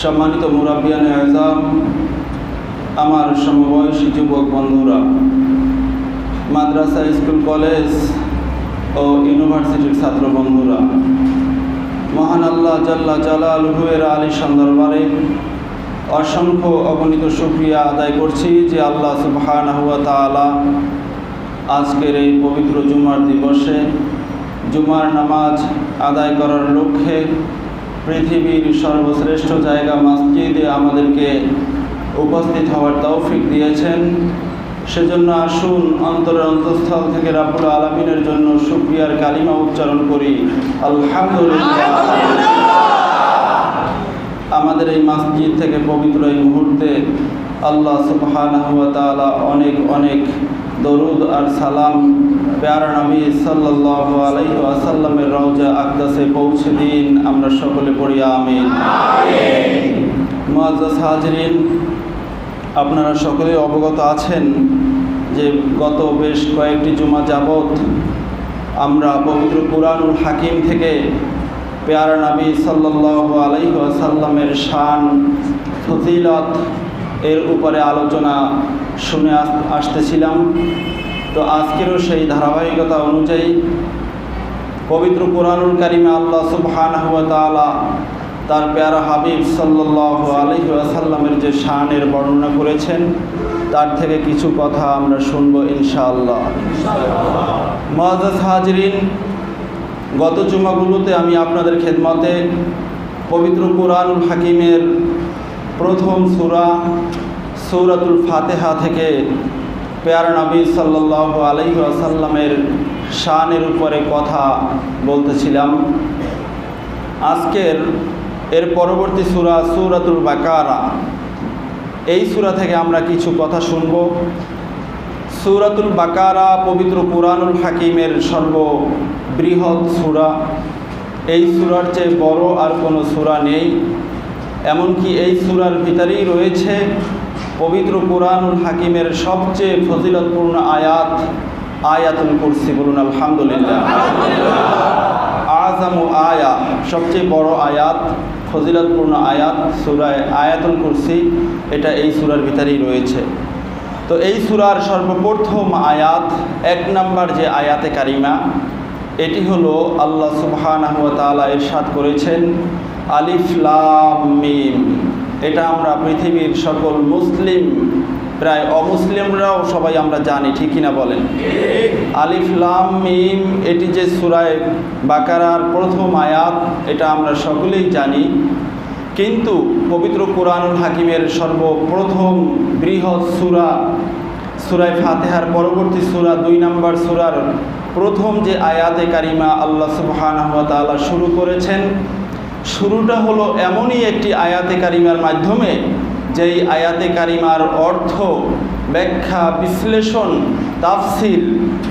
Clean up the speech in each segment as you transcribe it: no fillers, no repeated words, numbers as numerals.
সম্মানিত মুরাব্বিয়ানে আযম, আমার সমবয়সী যুবক বন্ধুরা, মাদ্রাসা, স্কুল, কলেজ ও ইউনিভার্সিটির ছাত্র বন্ধুরা, মহান আল্লাহ জাল্লা জালালুহু এর আলিশান দরবারে অসংখ্য অগণিত শুকরিয়া আদায় করছি যে আল্লাহ সুবহানাহু ওয়া তাআলা আজকের এই পবিত্র জুমার দিবসে জুমার নামাজ আদায় করার লক্ষ্যে পৃথিবীর সর্বশ্রেষ্ঠ জায়গা মসজিদে আমাদেরকে উপস্থিত হওয়ার তৌফিক দিয়েছেন। সেজন্য আসুন অন্তরের অন্তঃস্থল থেকে রাব্বুল আলামিনের জন্য শুকরিয়ার কালিমা উচ্চারণ করি, আলহামদুলিল্লাহ। আমাদের এই মসজিদ থেকে পবিত্র এই মুহূর্তে আল্লাহ সুবহানাহু ওয়া তাআলা অনেক অনেক দরুদ আর সালাম প্যারা নবী সাল্লাল্লাহু আলাইহি ওয়াসাল্লামের রওজা আকদাসে পৌঁছে দিন। আমরা সকলে পড়ি আমিন। মুআজ্জাজ হাজিরিন, আপনারা সকলে অবগত আছেন যে গত বেশ কয়েকটি জুমা যাবত আমরা পবিত্র কুরআনুল হাকিম থেকে প্যারা নবী সাল্লাল্লাহু আলাইহি ওয়াসাল্লামের শান, ফজিলত এর উপরে আলোচনা শুনে আসতেছিলাম। তো আজকেরও সেই ধারাবাহিকতা অনুযায়ী পবিত্র কুরআনুল কারিমে আল্লাহ সুবহানাহু ওয়া তাআলা তার প্যারা হাবিব সাল্লাল্লাহু আলাইহি ওয়াসাল্লামের যে শানের বর্ণনা করেছেন তার থেকে কিছু কথা আমরা শুনব ইনশাআল্লাহ। মুআজ্জাজ হাজিরিন, গত জুমাগুলোতে আমি আপনাদের খেদমতে পবিত্র কুরআনুল হাকিমের প্রথম সূরাতুল ফাতিহা থেকে প্যারা নবী সাল্লাল্লাহু আলাইহি ওয়াসাল্লামের শানের উপরে কথা বলতেছিলাম। আজকের এর পরবর্তী সূরাতুল বাকারা, এই সূরা থেকে আমরা কিছু কথা শুনব। সূরাতুল বাকারা পবিত্র কুরআনুল হাকিমের সর্ববৃহৎ সূরা। এই সূরার চেয়ে বড় আর কোনো সূরা নেই। এমনকি এই সূরার ভিতরেই রয়েছে পবিত্র কুরআনুল হাকিমের সবচেয়ে ফজিলতপূর্ণ আয়াতুল কুরসি। বলুন আলহামদুলিল্লাহ। আযামু আয়া, সবচেয়ে বড় আয়াত, ফজিলতপূর্ণ আয়াত সূরা আয়াতুল কুরসি, এটা এই সূরার ভিতরেই রয়েছে। তো এই সূরার সর্বপ্রথম আয়াত, 1 নম্বর যে আয়াতে কারিমা, এটি হলো আল্লাহ সুবহানাহু ওয়া তাআলা ইরশাদ করেছেন আলিফ লাম মিম। এটা আমরা পৃথিবীর সকল মুসলিম, প্রায় অমুসলিমরাও সবাই আমরা জানি, ঠিক কিনা বলেন? আলিফ লাম মিম, এটি যে সূরা বাকারার প্রথম আয়াত, এটা আমরা সকলেই জানি। কিন্তু পবিত্র কুরআনুল হাকিমের সর্বপ্রথম বৃহৎ সূরা ফাতিহার পরবর্তী সূরা 2 নম্বর সূরার প্রথম যে আয়াতে কারিমা আল্লাহ সুবহানাহু ওয়া তাআলা শুরু করেছেন, শুরুটা হলো এমনই একটি আয়াতে কারিমার মাধ্যমে যেই আয়াতে কারিমার অর্থ, ব্যাখ্যা, বিশ্লেষণ, তাফসির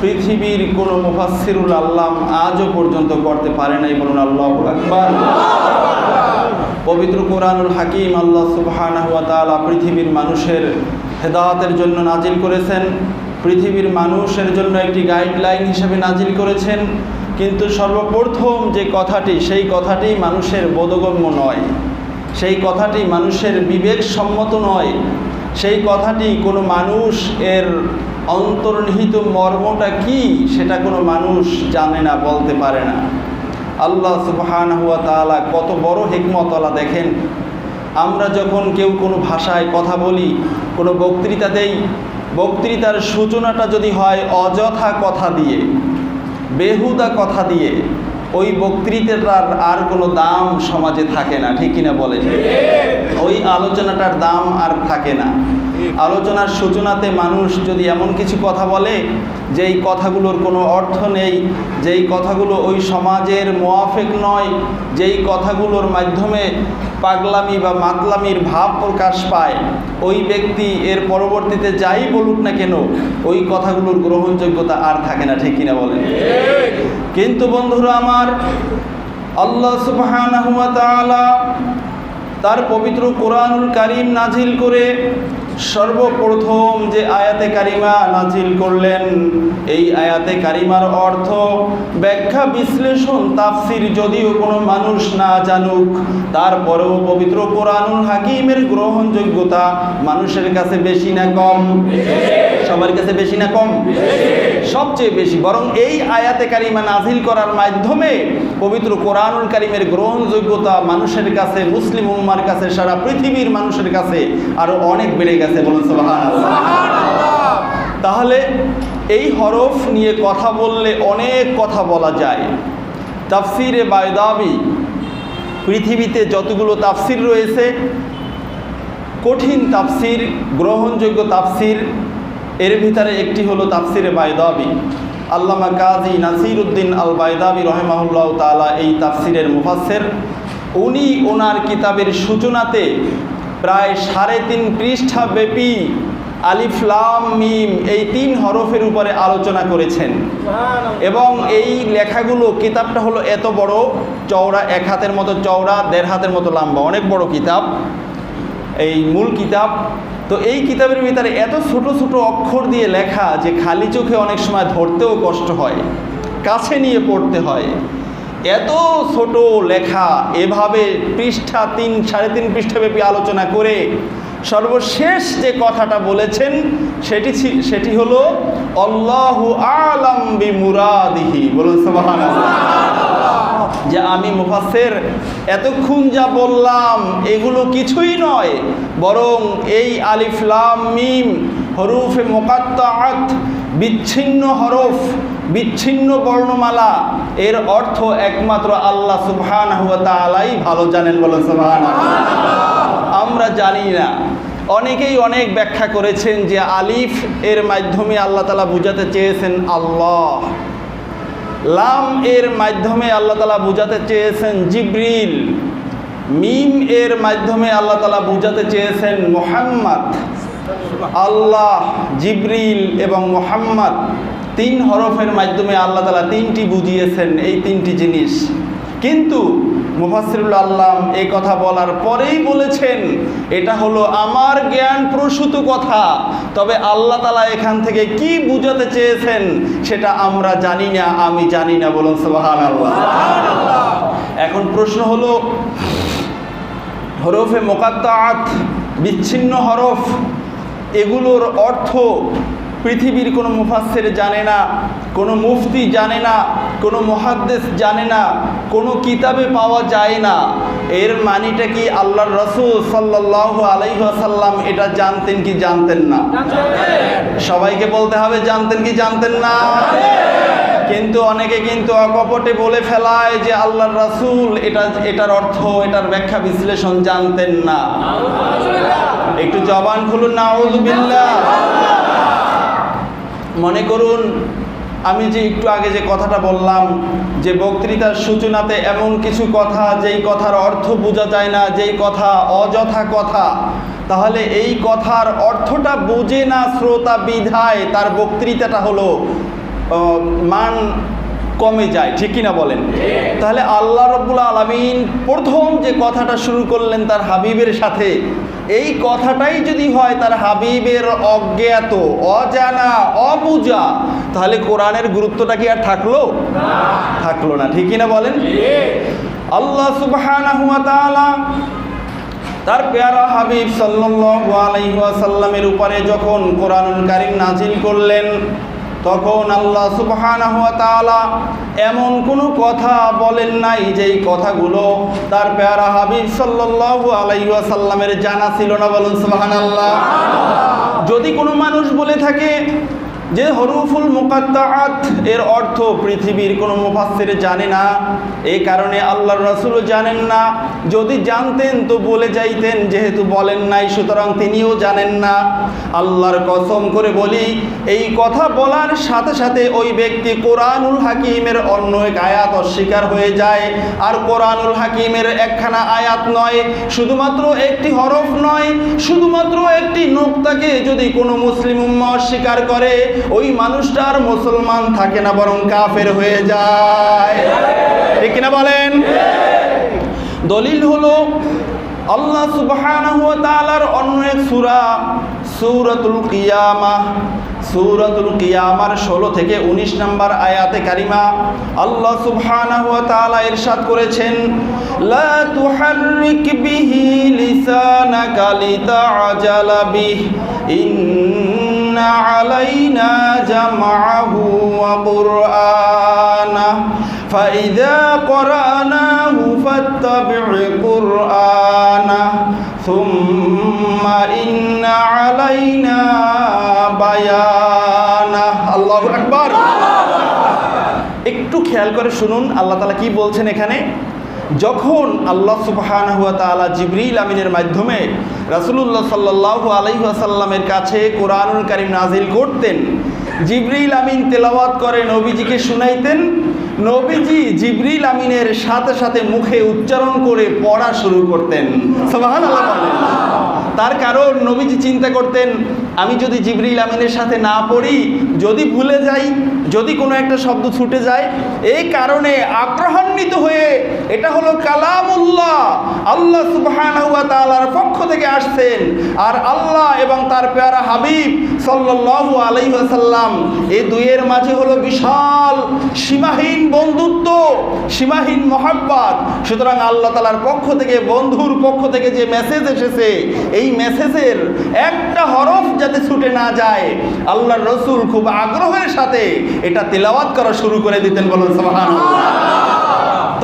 পৃথিবীর কোনো মুফাসসিরুল আল্লাম আজও পর্যন্ত করতে পারে নাই। বলুন আল্লাহু আকবার। পবিত্র কুরআনুল হাকিম আল্লাহ সুবহানাহু ওয়া তাআলা পৃথিবীর মানুষের হেদায়েতের জন্য নাজিল করেছেন, পৃথিবীর মানুষের জন্য একটি গাইডলাইন হিসেবে নাজিল করেছেন। কিন্তু সর্বপ্রথম যে কথাটি, সেই কথাটি মানুষের বোধগম্য নয়, সেই কথাটি মানুষের বিবেকসম্মত নয়, সেই কথাটি কোনো মানুষ এর অন্তর্নিহিত মর্মটা কি সেটা কোনো মানুষ জানে না, বলতে পারে না। আল্লাহ সুবহানাহু ওয়া তাআলা কত বড় হিকমতওয়ালা দেখেন। আমরা যখন কেউ কোনো ভাষায় কথা বলি, কোনো বক্তৃতা দেই, বক্তৃতার সূচনাটা যদি হয় অযথা কথা দিয়ে, বেহুদা কথা দিয়ে, ওই বক্তৃতাটার আর কোনো দাম সমাজে থাকে না, ঠিক কিনা বলেন? ওই আলোচনাটার দাম আর থাকে না। আলোচনার সূচনাতে মানুষ যদি এমন কিছু কথা বলে যেই কথাগুলোর কোনো অর্থ নেই, যেই কথাগুলো ওই সমাজের মুয়াফিক নয়, যেই কথাগুলোর মাধ্যমে পাগলামি বা মাতলামির ভাব প্রকাশ পায়, ওই ব্যক্তি এর পরবর্তীতে যাই বলুক না কেন ওই কথাগুলোর গ্রহণযোগ্যতা আর থাকে না, ঠিক কিনা বলেন? কিন্তু বন্ধুরা আমার, আল্লাহ সুবহানাহু ওয়া তাআলা তার পবিত্র কুরআনুল কারীম নাজিল করে সর্বপ্রথম যে আয়াতে কারিমা নাজিল করলেন, এই আয়াতে কারিমার অর্থ, ব্যাখ্যা, বিশ্লেষণ, তাফসির যদিও কোনো মানুষ না জানুক, তারপরেও পবিত্র কোরআনুল হাকিমের গ্রহণযোগ্যতা মানুষের কাছে বেশি না কম? সবার কাছে বেশি না কম? সবচেয়ে বেশি। বরং এই আয়াতে কারিমা নাজিল করার মাধ্যমে পবিত্র কোরআনুল কারিমের গ্রহণযোগ্যতা মানুষের কাছে, মুসলিম উম্মার কাছে, সারা পৃথিবীর মানুষের কাছে আরো অনেক বেড়ে গেছে। বলুন সুবহানাল্লাহ। তাহলে এই হরফ নিয়ে কথা বললে অনেক কথা বলা যায়। তাফসিরে বায়দাবি, পৃথিবীতে যতগুলো তাফসির রয়েছে, কঠিন তাফসির, গ্রহণযোগ্য তাফসির, এর ভিতরে একটি হলো তাফসিরে বায়দাবি। আল্লামা কাজী নাসিরউদ্দিন আল বায়দাবি রহিমাহুল্লাহ তাআলা এই তাফসিরের মুফাসসির। উনি ওনার কিতাবের সূচনাতে প্রায় 3.5 পৃষ্ঠা ব্যাপী আলিফ লাম মিম এই 3 হরফের উপরে আলোচনা করেছেন। এবং এই লেখাগুলো, কিতাবটা হলো এত বড়, চওড়া 1 হাতের মতো চওড়া, 1.5 হাতের মতো লম্বা, অনেক বড় কিতাব, এই মূল কিতাব। তো এই কিতাবের ভিতরে এত ছোট ছোট অক্ষর দিয়ে লেখা যে খালি চোখে অনেক সময় ধরতেও কষ্ট হয়, কাছে নিয়ে পড়তে হয়। এত ছোট লেখা, এভাবে পৃষ্ঠা 3-3.5 পৃষ্ঠাব্যাপী আলোচনা করে সর্বশেষ যে কথাটা বলেছেন সেটি হলো আল্লাহু আ'লাম বিমুরাদিহি। বলুন সুবহানাল্লাহ। যে আমি মুফাসসির এতক্ষণ যা বললাম এগুলো কিছুই নয়, বরং এই আলিফ লাম মিম হরুফে মুকাত্তাআত, বিচ্ছিন্ন হরফ, বিচ্ছিন্ন বর্ণমালা, এর অর্থ একমাত্র আল্লাহ সুবহানাহু ওয়া তাআলাই ভালো জানেন। বলুন সুবহানাল্লাহ। আমরা জানি না। অনেকেই অনেক ব্যাখ্যা করেছেন যে আলিফ এর মাধ্যমে আল্লাহ তাআলা বুঝাতে চেয়েছেন আল্লাহ, লাম এর মাধ্যমে আল্লাহ তাআলা বুঝাতে চেয়েছেন জিবরিল, মিম এর মাধ্যমে আল্লাহ তাআলা বুঝাতে চেয়েছেন মুহাম্মদ। আল্লাহ, জিবরিল এবং মুহাম্মদ 3 হরফের মাধ্যমে আল্লাহ তাআলা 3টি বুঝিয়েছেন, এই 3টি জিনিস। কিন্তু মুফাসসিরুল আল্লাম এই কথা বলার পরেই বলেছেন এটা হলো আমার জ্ঞান প্রসূত কথা, তবে আল্লাহ তাআলা এখান থেকে কি বুঝাতে চেয়েছেন সেটা আমরা জানি না, আমি জানি না। বলুন সুবহানাল্লাহ। এখন প্রশ্ন হলো, হরফে মুকাত্তাআত, বিচ্ছিন্ন হরফ, এগুলোর অর্থ পৃথিবীর কোনো মুফাসসির জানে না, কোনো মুফতি জানে না, কোনো মুহাদ্দিস জানে না, কোনো কিতাবে পাওয়া যায় না। এর মানেটা কি আল্লাহর রাসূল সাল্লাল্লাহু আলাইহি ওয়াসাল্লাম এটা জানতেন কি জানতেন না? সবাইকে বলতে হবে জানতেন কি জানতেন না? কিন্তু অনেকে কিন্তু অকপটে বলে ফেলায় যে আল্লাহর রাসূল এটার অর্থ, এটার ব্যাখ্যা বিশ্লেষণ জানতেন না। একটু জবান খুলুন, নাউযুবিল্লাহ। মনে করুন আমি যে একটু আগে যে কথাটা বললাম যে বক্তৃতার সূচনাতে এমন কিছু কথা যেই কথার অর্থ বোঝা যায় না, যেই কথা অযথা কথা, তাহলে এই কথার অর্থটা বুঝে না শ্রোতা বিধায় তার বক্তৃতাটা হলো মান কমে যায়, ঠিক কিনা বলেন? তাহলে আল্লাহ রাব্বুল আলামিন প্রথম যে কথাটা শুরু করলেন তার হাবিবের সাথে, এই কথাটাই যদি হয় তার হাবিবের অজ্ঞাত, অজানা, অবুঝা, তাহলে কোরআনের গুরুত্বটা কি আর থাকলো? থাকলো না, ঠিক কিনা বলেন? আল্লাহ সুবহানাহু ওয়া তাআলা তার প্যারা হাবিব সাল্লাল্লাহু আলাইহি ওয়াসাল্লামের উপরে যখন কোরআনুল কারীম নাজিল করলেন, তখন আল্লাহ সুবহানাহু ওয়া তাআলা এমন কোনো কথা বলেন নাই যেই কথাগুলো তার প্যারা হাবিব সাল্লাল্লাহু আলাইহি ওয়াসাল্লামের জানা ছিল না। বলুন সুবহানাল্লাহ। যদি কোনো মানুষ বলে থাকে যে হরুফুল মুকাত্তাআত এর অর্থ পৃথিবীর কোনো মুফাসসির জানে না, এই কারণে আল্লাহর রাসূলও জানেন না, যদি জানতেন তো বলে যাইতেন, যেহেতু বলেন নাই সুতরাং তিনিও জানেন না। আল্লাহর কসম করে বলি, এই কথা বলার সাথে সাথে ওই ব্যক্তি কোরআনুল হাকিমের অন্য এক আয়াত অস্বীকার হয়ে যায়। আর কোরআনুল হাকিমের একখানা আয়াত নয়, শুধুমাত্র একটি হরফ নয়, শুধুমাত্র একটি নুকতাকে যদি কোনো মুসলিম উম্মাহ অস্বীকার করে, ওই মানুষটার মুসলমান থাকে না, বরং কাফের হয়ে যায়, ঠিক কিনা বলেন? দলিল হলো আল্লাহ সুবহানাহু ওয়া তাআলার অন্য এক সূরা সূরাতুল কিয়ামাহ, সূরাতুল কিয়ামার 16 থেকে 19 নম্বর আয়াতে কারিমা আল্লাহ সুবহানাহু ওয়া তাআলা ইরশাদ করেছেন, লা তুহাররিক বিহি লিসানাকা লিতাআজালা বিহি ইন্না আলাইনা জামআহু ওয়া কুরআনাহু ফাইযা ক্বরানাহু ফাত্তাবি' কুরআনাহু সুম্মা ইন্না আলাইনা বায়ানাহু। আল্লাহু আকবার। একটু খেয়াল করে শুনুন আল্লাহ তাআলা কি বলছেন এখানে। যখন আল্লাহ সুবহানাহু ওয়া তাআলা জিবরিল আমিনের মাধ্যমে রাসূলুল্লাহ সাল্লাল্লাহু আলাইহি ওয়াসাল্লামের কাছে কোরআনুল কারীম নাজিল করতেন, জিবরিল আমিন তেলাওয়াত করে নবীজিকে শুনাইতেন, নবীজি জিবরিল আমিনের সাথে সাথে মুখে উচ্চারণ করে পড়া শুরু করতেন। সুবহানাল্লাহ। তার কারণ নবীজি চিন্তা করতেন, আমি যদি জিবরিল আমিনের সাথে না পড়ি, যদি ভুলে যাই, যদি কোনো একটা শব্দ ছুটে যায়, এই কারণে আগ্রহান্বিত হয়ে এটা হলো কালামুল্লাহ, আল্লাহ সুবহানাহু ওয়া তাআলার পক্ষ থেকে আসছেন, আর আল্লাহ এবং তার পেয়ারা হাবিব সাল্লাল্লাহু আলাইহি ওয়াসাল্লাম এই দুইয়ের মাঝে হলো বিশাল সীমাহীন বন্ধুত্ব, সীমাহীন মহব্বত। সুতরাং আল্লাহ তাআলার পক্ষ থেকে, বন্ধুর পক্ষ থেকে যে মেসেজ এসেছে, এই মেসেজের একটা হরফ যাতে ছুটে না যায়, আল্লাহর রাসূল খুব আগ্রহের সাথে এটা তেলাওয়াত করা শুরু করে দিতেন। বলুন সুবহানাল্লাহ।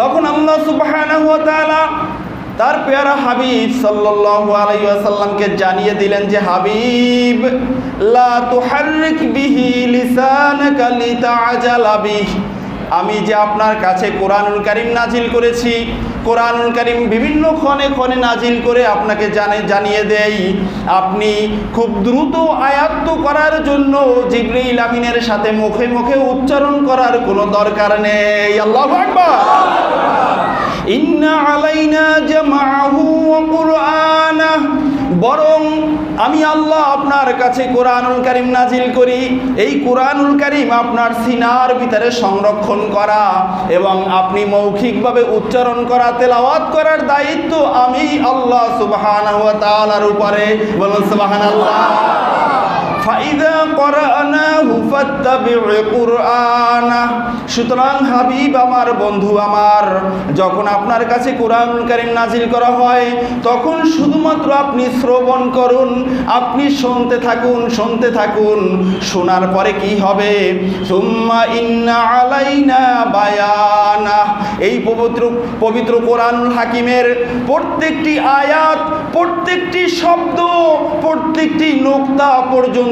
তখন আল্লাহ সুবহানাহু ওয়া তাআলা তার পেয়ারা হাবিব সাল্লাল্লাহু আলাইহি ওয়াসাল্লামকে জানিয়ে দিলেন যে, হাবিব লা তুহাররিক বিহি লিসানাকা লিতাআজালা বিহি, আমি যে আপনার কাছে কোরআনুল কারীম নাজিল করেছি, কোরআনুল কারীম বিভিন্ন ক্ষণে ক্ষণে নাজিল করে আপনাকে জানিয়ে দেই, আপনি খুব দ্রুত আয়াত্ত করার জন্য জিবরিল আমিনের সাথে মুখে মুখে উচ্চারণ করার কোনো দরকার নেই। আল্লাহু আকবার। ইন্না আলাইনা জামআহু ওয়া কুরআনাহু, বরং আমি আল্লাহ আপনার কাছে কোরআনুল কারীম নাজিল করি, এই কোরআনুল কারীম আপনার সিনার ভিতরে সংরক্ষণ করা এবং আপনি মৌখিকভাবে উচ্চারণ করা, তেলাওয়াত করার দায়িত্ব আমি আল্লাহ সুবহানাহু ওয়া তাআলার উপরে। বলুন সুবহানাল্লাহ। ফাইদা ক্বরানাহু ফাত্তাবি' কুরআনাহু, সুতরাং হাবিব আমার, বন্ধু আমার, যখন আপনার কাছে কোরআনুল কারীম নাজিল করা হয় তখন শুধুমাত্র আপনি শ্রবণ করুন, আপনি শুনতে থাকুন, শুনতে থাকুন। শোনার পরে কি হবে? সুম্মা ইন্না আলাইনা বায়ানাহু, এই পবিত্র কোরআনুল হাকিমের প্রত্যেকটি আয়াত, প্রত্যেকটি শব্দ, প্রত্যেকটি নুকতা পর্যন্ত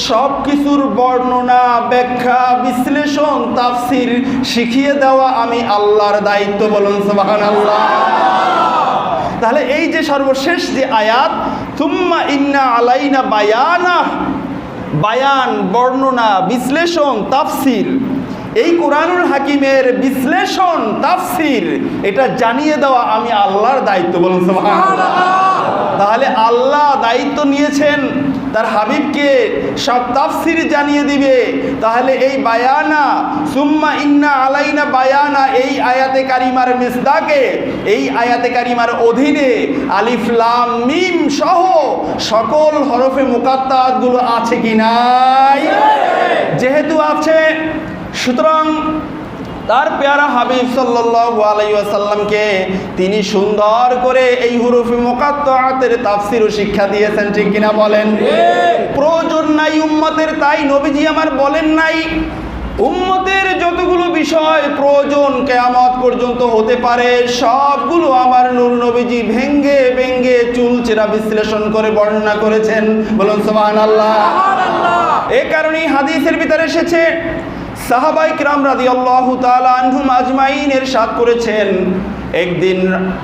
সব কিছুর বর্ণনা, ব্যাখ্যা, বিশ্লেষণ, তাফসীর শিখিয়ে দেওয়া আমি আল্লাহর দায়িত্ব। বলুন সুবহানাল্লাহ। তাহলে এই যে সর্বশেষ যে আয়াত, সুম্মা ইন্না আলাইনা বায়ানাহু, বায়ান, বর্ণনা, বিশ্লেষণ, তাফসীর, এই কোরআনুল হাকিমের বিশ্লেষণ, তাফসীর এটা জানিয়ে দেওয়া আমি আল্লাহর দায়িত্ব। বলুন সুবহানাল্লাহ। তাহলে আল্লাহ দায়িত্ব নিয়েছেন তার হাবিবকে সব তাফসীর জানিয়ে দিবে। তাহলে এই বায়ানা, সুম্মা ইন্না আলাইনা বায়ানা, এই আয়াতে কারিমার মিসদাকে, এই আয়াতে কারিমার অধীনে আলিফ লাম মিম সহ সকল হরফে মুকাত্তাত গুলো আছে কি নাই? যেহেতু আছে, সুতরাং তার পেয়ারা হাবিব সাল্লাল্লাহু আলাইহি ওয়াসাল্লামকে তিনি সুন্দর করে এই হুরুফে মুকাত্তাআতের তাফসীর ও শিক্ষা দিয়েছেন। ঠিক কিনা বলেন? প্রয়োজন নাই উম্মতের, তাই নবীজি আমার বলেন নাই উম্মতের যতগুলো বিষয় প্রয়োজন কিয়ামত পর্যন্ত হতে পারে সবগুলো আমার নূর নবীজি ভেঙ্গে ভেঙ্গে চুলচেরা বিশ্লেষণ করে বর্ণনা করেছেন। বলুন সুবহানাল্লাহ। এই কারণেই হাদিসের ভিতরে এসেছে, সাহাবায়ে কিরাম রাদিয়াল্লাহু তাআলা আনহুম আজমাইন ইরশাদ করেছেন, একদিন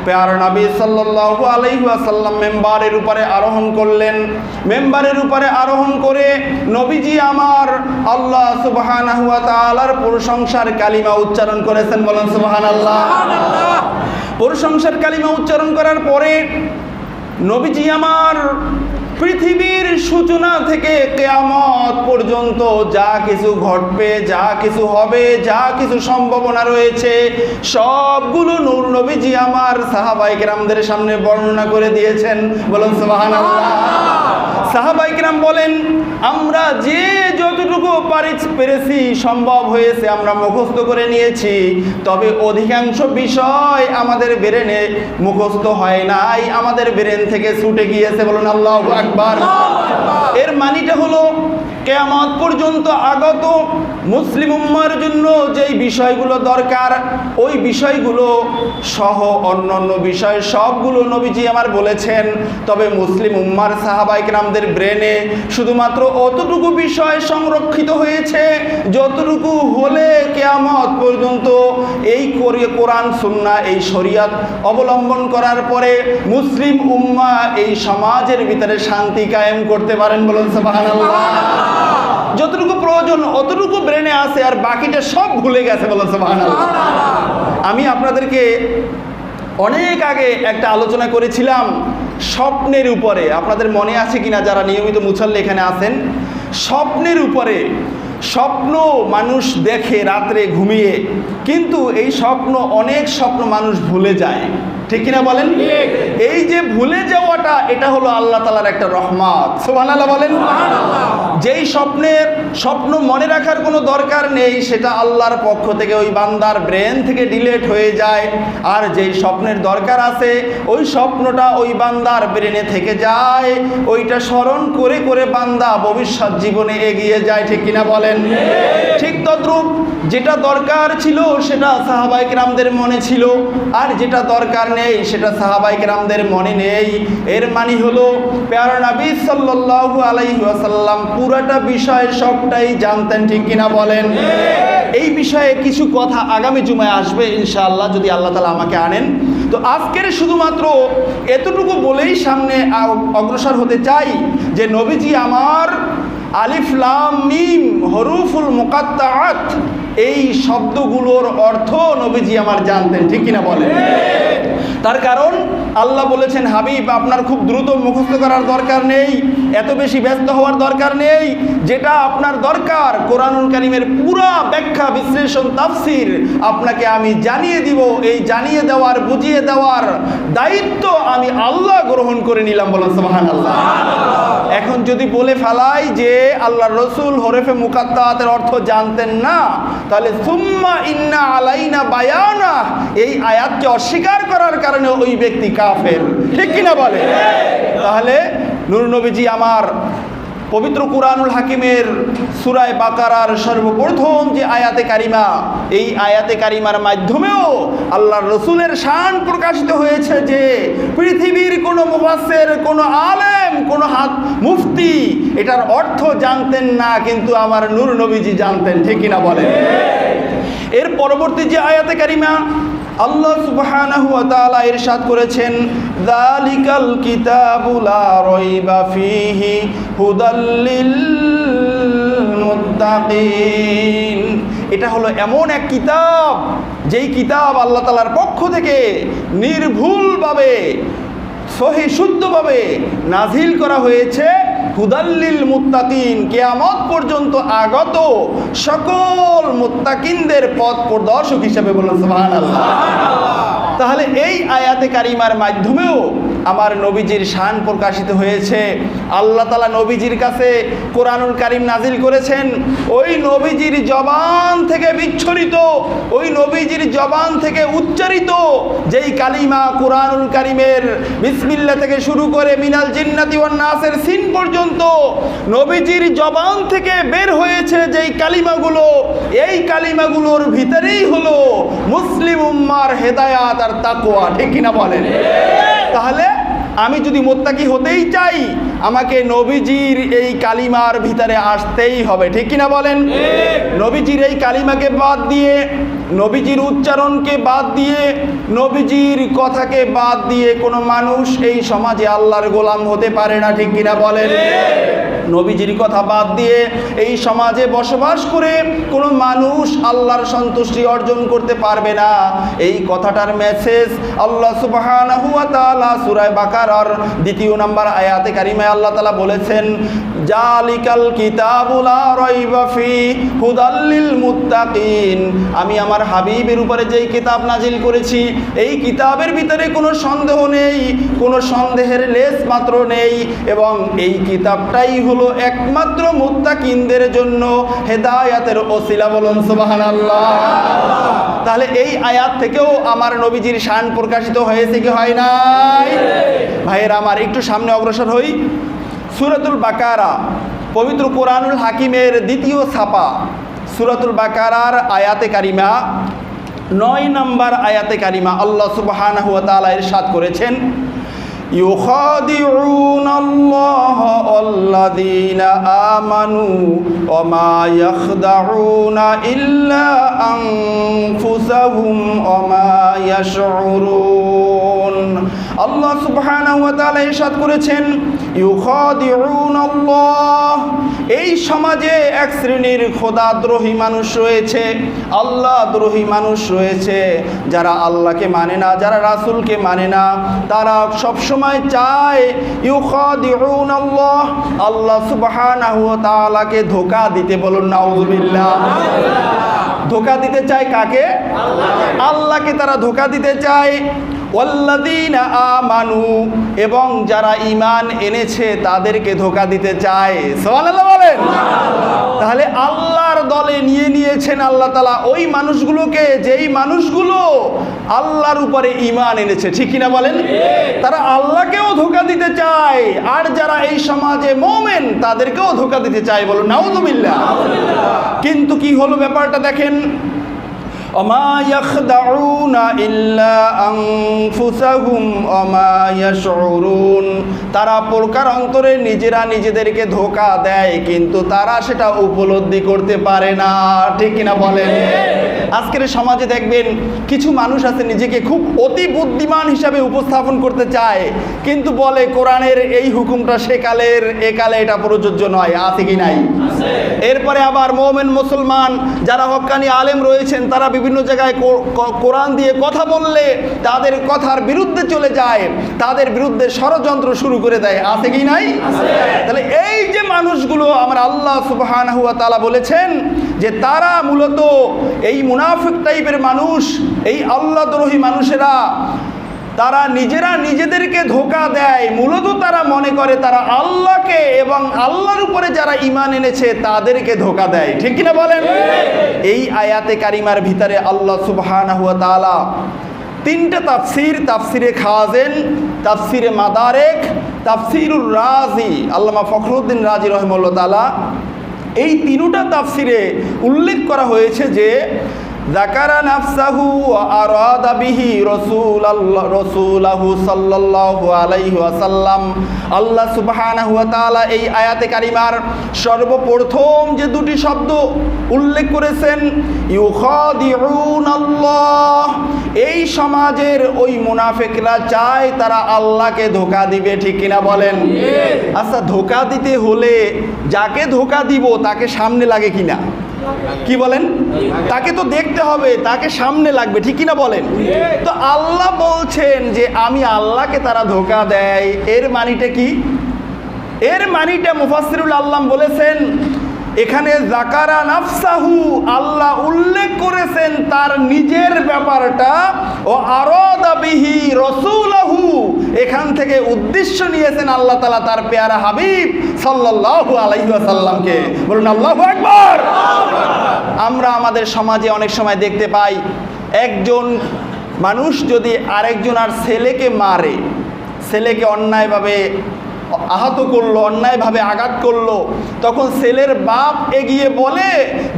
প্যারা নবী সাল্লাল্লাহু আলাইহি ওয়াসাল্লাম মেম্বারের উপরে আরোহণ করলেন। মেম্বারের উপরে আরোহণ করে নবীজি আমার আল্লাহ সুবহানাহু ওয়া তাআলার প্রশংসার কালিমা উচ্চারণ করেছেন। বলেন সুবহানাল্লাহ। প্রশংসার কালিমা উচ্চারণ করার পরে নবীজি আমার পৃথিবীর সূচনা থেকে কিয়ামত পর্যন্ত যা কিছু ঘটবে, যা কিছু হবে, যা কিছু সম্ভাবনা রয়েছে, সবগুলো নূর নবীজি আমার সাহাবায়ে কেরামদের সামনে বর্ণনা করে দিয়েছেন। বলুন সুবহানাল্লাহ। সাহাবায়ে কেরাম বলেন, আমরা যে যতটুকু পেরেছি, সম্ভব হয়েছে আমরা মুখস্থ করে নিয়েছি, তবে অধিকাংশ বিষয় আমাদের ব্রেনে মুখস্থ হয় নাই, আমাদের ব্রেন থেকে ছুটে গিয়েছে। বলুন আল্লাহু আকবার। এর মানেটা হলো কিয়ামত পর্যন্ত আগত মুসলিম উম্মার জন্য যেই বিষয়গুলো দরকার, ওই বিষয়গুলো সহ অন্যান্য বিষয় সবগুলো নবীজি আমার বলেছেন। তবে মুসলিম উম্মার সাহাবায়ে কেরামদের ব্রেনে শুধুমাত্র অতটুকু বিষয় সংরক্ষিত হয়েছে যতটুকু হলে কিয়ামত পর্যন্ত এই কোরআন সুন্নাহ, এই শরীয়ত অবলম্বন করার পরে মুসলিম উম্মাহ এই সমাজের ভিতরে শান্তি কায়েম করতে পারেন। বলুন সুবহানাল্লাহ। যতটুকু প্রয়োজন অতটুকু ব্রেনে আছে, আর বাকিটা সব ভুলে গেছে। বলুন সুবহানাল্লাহ। আমি আপনাদেরকে অনেক আগে একটা আলোচনা করেছিলাম স্বপ্নের উপরে, আপনাদের মনে আছে কিনা যারা নিয়মিত মুসল্লি এখানে আছেন। স্বপ্নের উপরে, স্বপ্ন মানুষ দেখে রাত্রে ঘুমিয়ে, কিন্তু এই স্বপ্ন, অনেক স্বপ্ন মানুষ ভুলে যায়, ঠিক কিনা বলেন? এই যে ভুলে যাওয়াটা, এটা হলো আল্লাহ তাআলার একটা রহমত। সুবহানাল্লাহ বলেন। যেই স্বপ্ন মনে রাখার কোনো দরকার নেই, সেটা আল্লাহর পক্ষ থেকে ওই বান্দার ব্রেন থেকে ডিলিট হয়ে যায়। আর যেই স্বপ্নের দরকার আছে, ওই স্বপ্নটা ওই বান্দার ব্রেনে থেকে যায়, ওইটা স্মরণ করে করে বান্দা ভবিষ্যৎ জীবনে এগিয়ে যায়, ঠিক কিনা বলেন? ঠিক তদ্রূপ যেটা দরকার ছিল সেটা সাহাবায়ে কেরামদের মনে ছিল, আর যেটা দরকার নেই সেটা সাহাবায়ে কেরামদের মনে নেই। এর মানে হলো প্যারা নবী সাল্লাল্লাহু আলাইহি ওয়াসাল্লাম পুরোটা বিষয় সবটাই জানতেন, ঠিক কিনা বলেন? এই বিষয়ে কিছু কথা আগামী জুমায় আসবে ইনশাআল্লাহ, যদি আল্লাহ তাআলা আমাকে আনেন। তো আজকের শুধুমাত্র এতটুকু বলেই সামনে অগ্রসর হতে চাই যে নবীজি আমার আলিফ লাম মিম হরুফুল মুকাত্তাআত, এই শব্দগুলোর অর্থ নবীজি আমার জানতেন, ঠিক কিনা বলেন? তার কারণ আল্লাহ বলেছেন, হাবিব আপনার খুব দ্রুত মুখস্থ করার দরকার নেই, এত বেশি ব্যস্ত হওয়ার দরকার নেই। যেটা আপনার দরকার কোরআনুল কারীমের পুরা ব্যাখ্যা, বিশ্লেষণ, তাফসীর আপনাকে আমি জানিয়ে দিব। এই জানিয়ে দেওয়ার, বুঝিয়ে দেওয়ার দায়িত্ব আমি আল্লাহ গ্রহণ করে নিলাম। বলেন সুবহানাল্লাহ। এখন যদি বলে ফেলাই যে আল্লাহর রাসূল হরফে মুকাত্তাআতের অর্থ জানতেন না, তাহলে সুম্মা ইন্না আলাইনা বায়ানা, এই আয়াতকে অস্বীকার করার কারণে ওই ব্যক্তি কাফের, ঠিক কিনা বলে? তাহলে নূর নবীজি আমার পবিত্র কুরআনুল হাকিমের সূরা বাকারার সর্বপ্রথম যে আয়াতে কারিমা, এই আয়াতে কারিমার মাধ্যমেও আল্লাহর রাসূলের শান প্রকাশিত হয়েছে যে পৃথিবীর কোনো মুফাসসির, কোনো আলেম, কোনো মুফতি এটার অর্থ জানতেন না, কিন্তু আমার নূর নবীজি জানতেন, ঠিক কিনা বলেন? এর পরবর্তী যে আয়াতে কারিমা আল্লাহ সুবহানাহু ওয়া তাআলা ইরশাদ করেছেন, যালিকাল কিতাবু লা রাইবা ফীহি হুদাল লিল মুত্তাকিন। এটা হলো এমন এক কিতাব, যেই কিতাব আল্লাহ তাআলার পক্ষ থেকে নির্ভুলভাবে, সহি শুদ্ধভাবে নাজিল করা হয়েছে হুদাল্লিল মুত্তাকিন, কিয়ামত পর্যন্ত আগত সকল মুত্তাকিনদের পথ প্রদর্শক হিসেবে। বলুন সুবহানাল্লাহ। তাহলে এই আয়াতে কারিমার মাধ্যমেও আমার নবীজির শান প্রকাশিত হয়েছে। আল্লাহ তাআলা নবীজির কাছে কোরআনুল কারীম নাজিল করেছেন, ওই নবীজির জবান থেকে বিচ্ছরিত, ওই নবীজির জবান থেকে উচ্চারিত যেই কালিমা কোরআনুল কারীমের বিসমিল্লাহ থেকে শুরু করে মিনাল জিন্নাতি ওয়ান নাসের সিন পর্যন্ত নবীজির জবান থেকে বের হয়েছে যেই কালিমাগুলো, এই কালিমাগুলোর ভিতরেই হলো মুসলিম উম্মার হেদায়াত আর তাকওয়া, ঠিক কিনা বলেন? তাহলে আমি যদি মুত্তাকি হতেই চাই, আমাকে নবীজির এই কালিমার ভিতরে আসতেই হবে, ঠিক কিনা বলেন? নবীজির এই কালিমাকে বাদ দিয়ে, নবীজির উচ্চারণকে বাদ দিয়ে, নবীজির কথাকে বাদ দিয়ে কোনো মানুষ এই সমাজে আল্লাহর গোলাম হতে পারে না, ঠিক কিনা বলেন? নবীজির কথা বাদ দিয়ে এই সমাজে বসবাস করে কোনো মানুষ আল্লাহর সন্তুষ্টি অর্জন করতে পারবে না। এই কথাটার মেসেজ আল্লাহ সুবহানাহু ওয়া তাআলা সূরা বাকারা বাকারার 2 নম্বর আয়াতে কারিমায় আল্লাহ তাআলা বলেছেন, জালিকাল কিতাবু লা রাইবা ফি হুদাল লিল মুত্তাকিন। আমি আমার হাবিবের উপরে যেই কিতাব নাজিল করেছি, এই কিতাবের ভিতরে কোনো সন্দেহ নেই, কোনো সন্দেহের লেশ মাত্র নেই, এবং এই কিতাবটাই হলো একমাত্র মুত্তাকিনদের জন্য হেদায়াতের ওসিলা। বলুন সুবহানাল্লাহ। তাহলে এই আয়াত থেকেও আমার নবীজির শান প্রকাশিত হয়েছে কি হয় নাই? ভাইয়েরা আমার, একটু সামনে অগ্রসর হই। সূরাতুল বাকারা, পবিত্র কোরআনুল হাকিমের 2য় ছাপা, সূরাতুল বাকারার আয়াতে কারিমা 9 নম্বর আয়াতে কারিমা আল্লাহ সুবহানাহু ওয়া তাআলা ইরশাদ করেছেন, ইউখাদিউনাল্লাহা ওয়াল্লাযীনা আমানু ওয়া মা ইয়াখদাউনা ইল্লা আনফুসাহুম ওয়া মা ইয়াশউরুন। আল্লাহ সুবহানাহু ওয়া তাআলা ইরশাদ করেছেন, ইউখাদিউনাল্লাহ, এই সমাজে এক শ্রেণীর খোদাদ্রোহী মানুষ রয়েছে, আল্লাহদ্রোহী মানুষ রয়েছে, যারা আল্লাহকে মানে না, যারা রাসূলকে মানে না, তারা সবসময় চায় ইউখাদিউনাল্লাহ, আল্লাহ সুবহানাহু ওয়া তাআলাকে ধোঁকা দিতে। বলুন নাউযুবিল্লাহ। ধোঁকা দিতে চায় কাকে? আল্লাহকে তারা ধোঁকা দিতে চায়। ওয়াল্লাযীনা আমানু, এবং যারা ঈমান এনেছে তাদেরকে ধোঁকা দিতে চায়। সুবহানাল্লাহ বলেন। তাহলে আল্লাহর দলে নিয়ে নিয়েছেন আল্লাহ তাআলা ওই মানুষগুলোকে, যেই মানুষগুলো আল্লাহর উপরে ঈমান এনেছে। ঠিক কিনা বলেন? তারা আল্লাহকেও ধোঁকা দিতে চায়, আর যারা এই সমাজে মুমিন তাদেরকেও ধোঁকা দিতে চায়। বলুন নাউযুবিল্লাহ। কিন্তু কি হলো ব্যাপারটা দেখেন, ওমা ইয়াখদাউনা ইল্লা আনফুসাহুম ওয়া মা ইয়াশউরুন। তারা প্রকার অন্তরে নিজেরা নিজেদেরকে ধোঁকা দেয়, কিন্তু তারা সেটা উপলব্ধি করতে পারে না। ঠিক কিনা বলেন? আজকের সমাজে দেখবেন কিছু মানুষ আছে নিজেকে খুব অতি বুদ্ধিমান হিসাবে উপস্থাপন করতে চায়, কিন্তু বলে কোরআনের এই হুকুমটা সেকালের, একালে এটা প্রযোজ্য নয়। আছে কি নাই? এরপরে আবার মুমিন মুসলমান যারা হক্কানি আলেম রয়েছেন, তারা বিভিন্ন জায়গায় কোরআন দিয়ে কথা বললে তাদের কথার বিরুদ্ধে চলে যায়, তাদের বিরুদ্ধে ষড়যন্ত্র শুরু করে দেয়। আছে কি নাই? তাহলে এই যে মানুষগুলো আমার আল্লাহ সুবহানাহু ওয়া তাআলা বলেছেন যে তারা মূলত এই মুনাফিক টাইপের মানুষ, এই আল্লাহদ্রোহী মানুষেরা, তারা নিজেরা নিজেদেরকে ধোঁকা দেয়। মূলত তারা মনে করে তারা আল্লাহকে এবং আল্লাহর উপরে যারা ঈমান এনেছে তাদেরকে ধোঁকা দেয়। ঠিক কিনা বলেন? এই আয়াতে কারিমার ভিতরে আল্লাহ সুবহানাহু ওয়া তাআলা 3টা তাফসীর, তাফসীরে খাজেন, তাফসীরে মাদারেক, তাফসীরুর রাজি, আল্লামা ফখরুদ্দিন রাজি রাহিমাহুল্লাহ তাআলা, এই 3টা তাফসীরে উল্লেখ করা হয়েছে যে যাকারা নাফসাহু ওয়া আরাদা বিহি রাসূলাহু সাল্লাল্লাহু আলাইহি ওয়াসাল্লাম। আল্লাহ সুবহানাহু ওয়া তাআলা এই আয়াতে কারিমার সর্বপ্রথম যে 2টি শব্দ উল্লেখ করেছেন, ইউখাদিউনাল্লাহ, এই সমাজের ওই মুনাফিকরা চায় তারা আল্লাহকে ধোঁকা দিবে। ঠিক কিনা বলেন? আচ্ছা, ধোঁকা দিতে হলে যাকে ধোঁকা দিব তাকে সামনে লাগে কিনা? কি বলেন? তাকে তো দেখতে হবে, তাকে সামনে লাগবে। ঠিক কিনা বলেন? তো আল্লাহ বলছেন যে আমি আল্লাহকে তারা ধোঁকা দেয়, এর মানিটা কি? এর মানিটা মুফাসসিরুল আল্লাম বলেছেন, এখানে যাকারা নাফসাহু, আল্লাহ উল্লেখ করেছেন তার নিজের ব্যাপারটা, ও আরাদা বিহি রাসূলাহু, এখান থেকে উদ্দেশ্য নিয়েছেন আল্লাহ তাআলা তার পেয়ারা হাবিব সাল্লাল্লাহু আলাইহি ওয়াসাল্লামকে। বলুন আল্লাহু আকবার। আমরা আমাদের সমাজে অনেক সময় দেখতে পাই, একজন মানুষ যদি আরেকজনের ছেলেকে মারে, ছেলেকে অন্যায়ভাবে আহত করলো, অন্যায়ভাবে আঘাত করলো, তখন ছেলের বাপ এগিয়ে বলে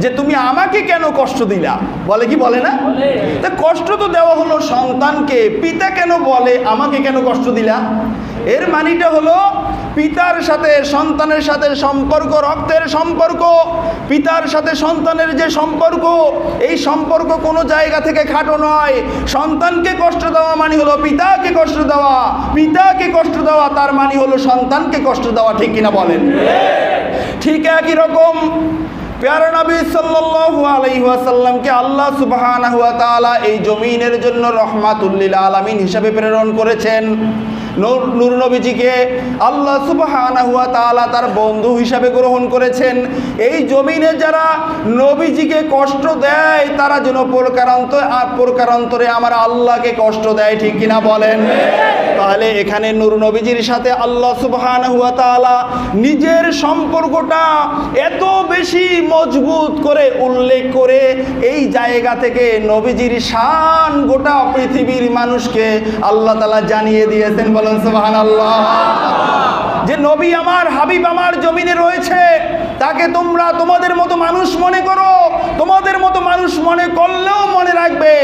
যে তুমি আমাকে কেন কষ্ট দিলা? বলে কি বলে না? তা কষ্ট তো দেওয়া হলো সন্তানকে, পিতা কেন বলে আমাকে কেন কষ্ট দিলা? এর মানিটা হলো পিতার সাথে সন্তানের সাথে সম্পর্ক, রক্তের সম্পর্ক, পিতার সাথে সন্তানের যে সম্পর্ক, এই সম্পর্ক কোনো জায়গা থেকে খাটো নয়। সন্তানকে কষ্ট দেওয়া মানে হলো পিতাকে কষ্ট দেওয়া, পিতাকে কষ্ট দেওয়া তার মানে হলো সন্তানকে কষ্ট দেওয়া। ঠিক কিনা বলেন? ঠিক একই রকম প্যারা নবী সাল্লাল্লাহু আলাইহি ওয়াসাল্লামকে আল্লাহ সুবহানাহু ওয়া তাআলা এই জমিনের জন্য রহমাতুল লিল আলামিন হিসেবে প্রেরণ করেছেন। নূর নবীজিকে আল্লাহ সুবহানাহু ওয়া তাআলা তার বন্ধু হিসাবে গ্রহণ করেছেন। এই জমিনে যারা নবীজিকে কষ্ট দেয় তারা যেন প্রকারান্তরে আমার আল্লাহকে কষ্ট দেয়, ঠিক কিনা বলেন? তাহলে এখানে নূর নবীজির সাথে আল্লাহ সুবহানাহু ওয়া তাআলা নিজের সম্পর্কটা এত বেশি মজবুত করে উল্লেখ করে এই জায়গা থেকে নবীজির শান গোটা পৃথিবীর মানুষকে আল্লাহ তাআলা জানিয়ে দিয়েছেন। বলেন সুবহানাল্লাহ। যে নবী আমার, হাবিব আমার জমিনে রয়েছে, তাকে তোমরা তোমাদের মতো মানুষ মনে করো। তোমাদের মতো মানুষ মনে করলেও মনে রাখবে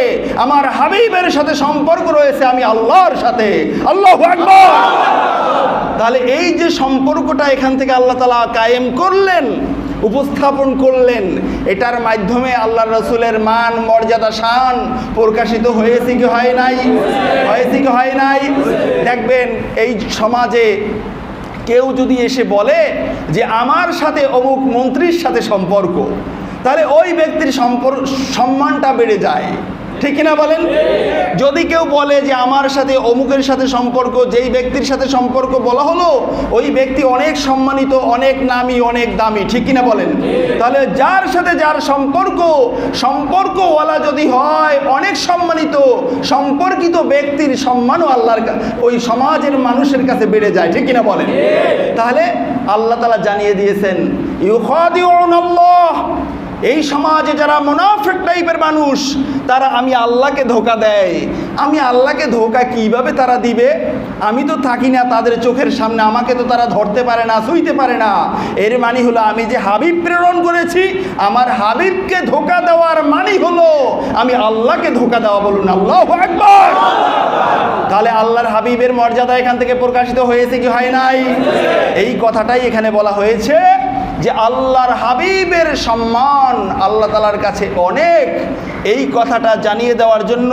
আমার হাবিবের সাথে সম্পর্ক রয়েছে আমি আল্লাহর সাথে। আল্লাহু আকবার। তাহলে এই যে সম্পর্কটা এখান থেকে আল্লাহ তাআলা কায়েম করলেন, উপস্থাপন করলেন, এটার মাধ্যমে আল্লাহ রসুলের মান মর্যাদা শান প্রকাশিত হয়েছে কি হয় নাই? হয়েছে কি হয় নাই? দেখবেন এই সমাজে কেউ যদি এসে বলে যে আমার সাথে অমুক মন্ত্রীর সাথে সম্পর্ক, তাহলে ওই ব্যক্তির সম্মানটা বেড়ে যায়, ঠিক কিনা বলেন? যদি কেউ বলে যে আমার সাথে অমুকের সাথে সম্পর্ক, যেই ব্যক্তির সাথে সম্পর্ক বলা হলো ওই ব্যক্তি অনেক সম্মানিত, অনেক নামী, অনেক দামি, ঠিক কিনা বলেন? তাহলে যার সাথে যার সম্পর্কওয়ালা যদি হয় অনেক সম্মানিত, সম্পর্কিত ব্যক্তির সম্মানও আল্লাহর ওই সমাজের মানুষের কাছে বেড়ে যায়, ঠিক কিনা বলেন? তাহলে আল্লাহ তাআলা জানিয়ে দিয়েছেন ইউখাদিউনাল্লাহ, এই সমাজে যারা মুনাফিক টাইপের মানুষ তারা আমি আল্লাহকে ধোঁকা দেয়। আমি আল্লাহকে ধোঁকা কিভাবে তারা দিবে? আমি তো থাকি না তাদের চোখের সামনে, আমাকে তো তারা ধরতে পারে না, ছুঁইতে পারে না। এর মানে হলো আমি যে হাবিব প্রেরণ করেছি, আমার হাবিবকে ধোঁকা দেওয়ার মানে হলো আমি আল্লাহকে ধোঁকা দেওয়া। বলুন আল্লাহু আকবার। তাহলে আল্লাহর হাবিবের মর্যাদা এখান থেকে প্রকাশিত হয়েছে কি হয় নাই? এই কথাটাই এখানে বলা হয়েছে যে আল্লাহর হাবিবের সম্মান আল্লাহ তাআলার কাছে অনেক। এই কথাটা জানিয়ে দেওয়ার জন্য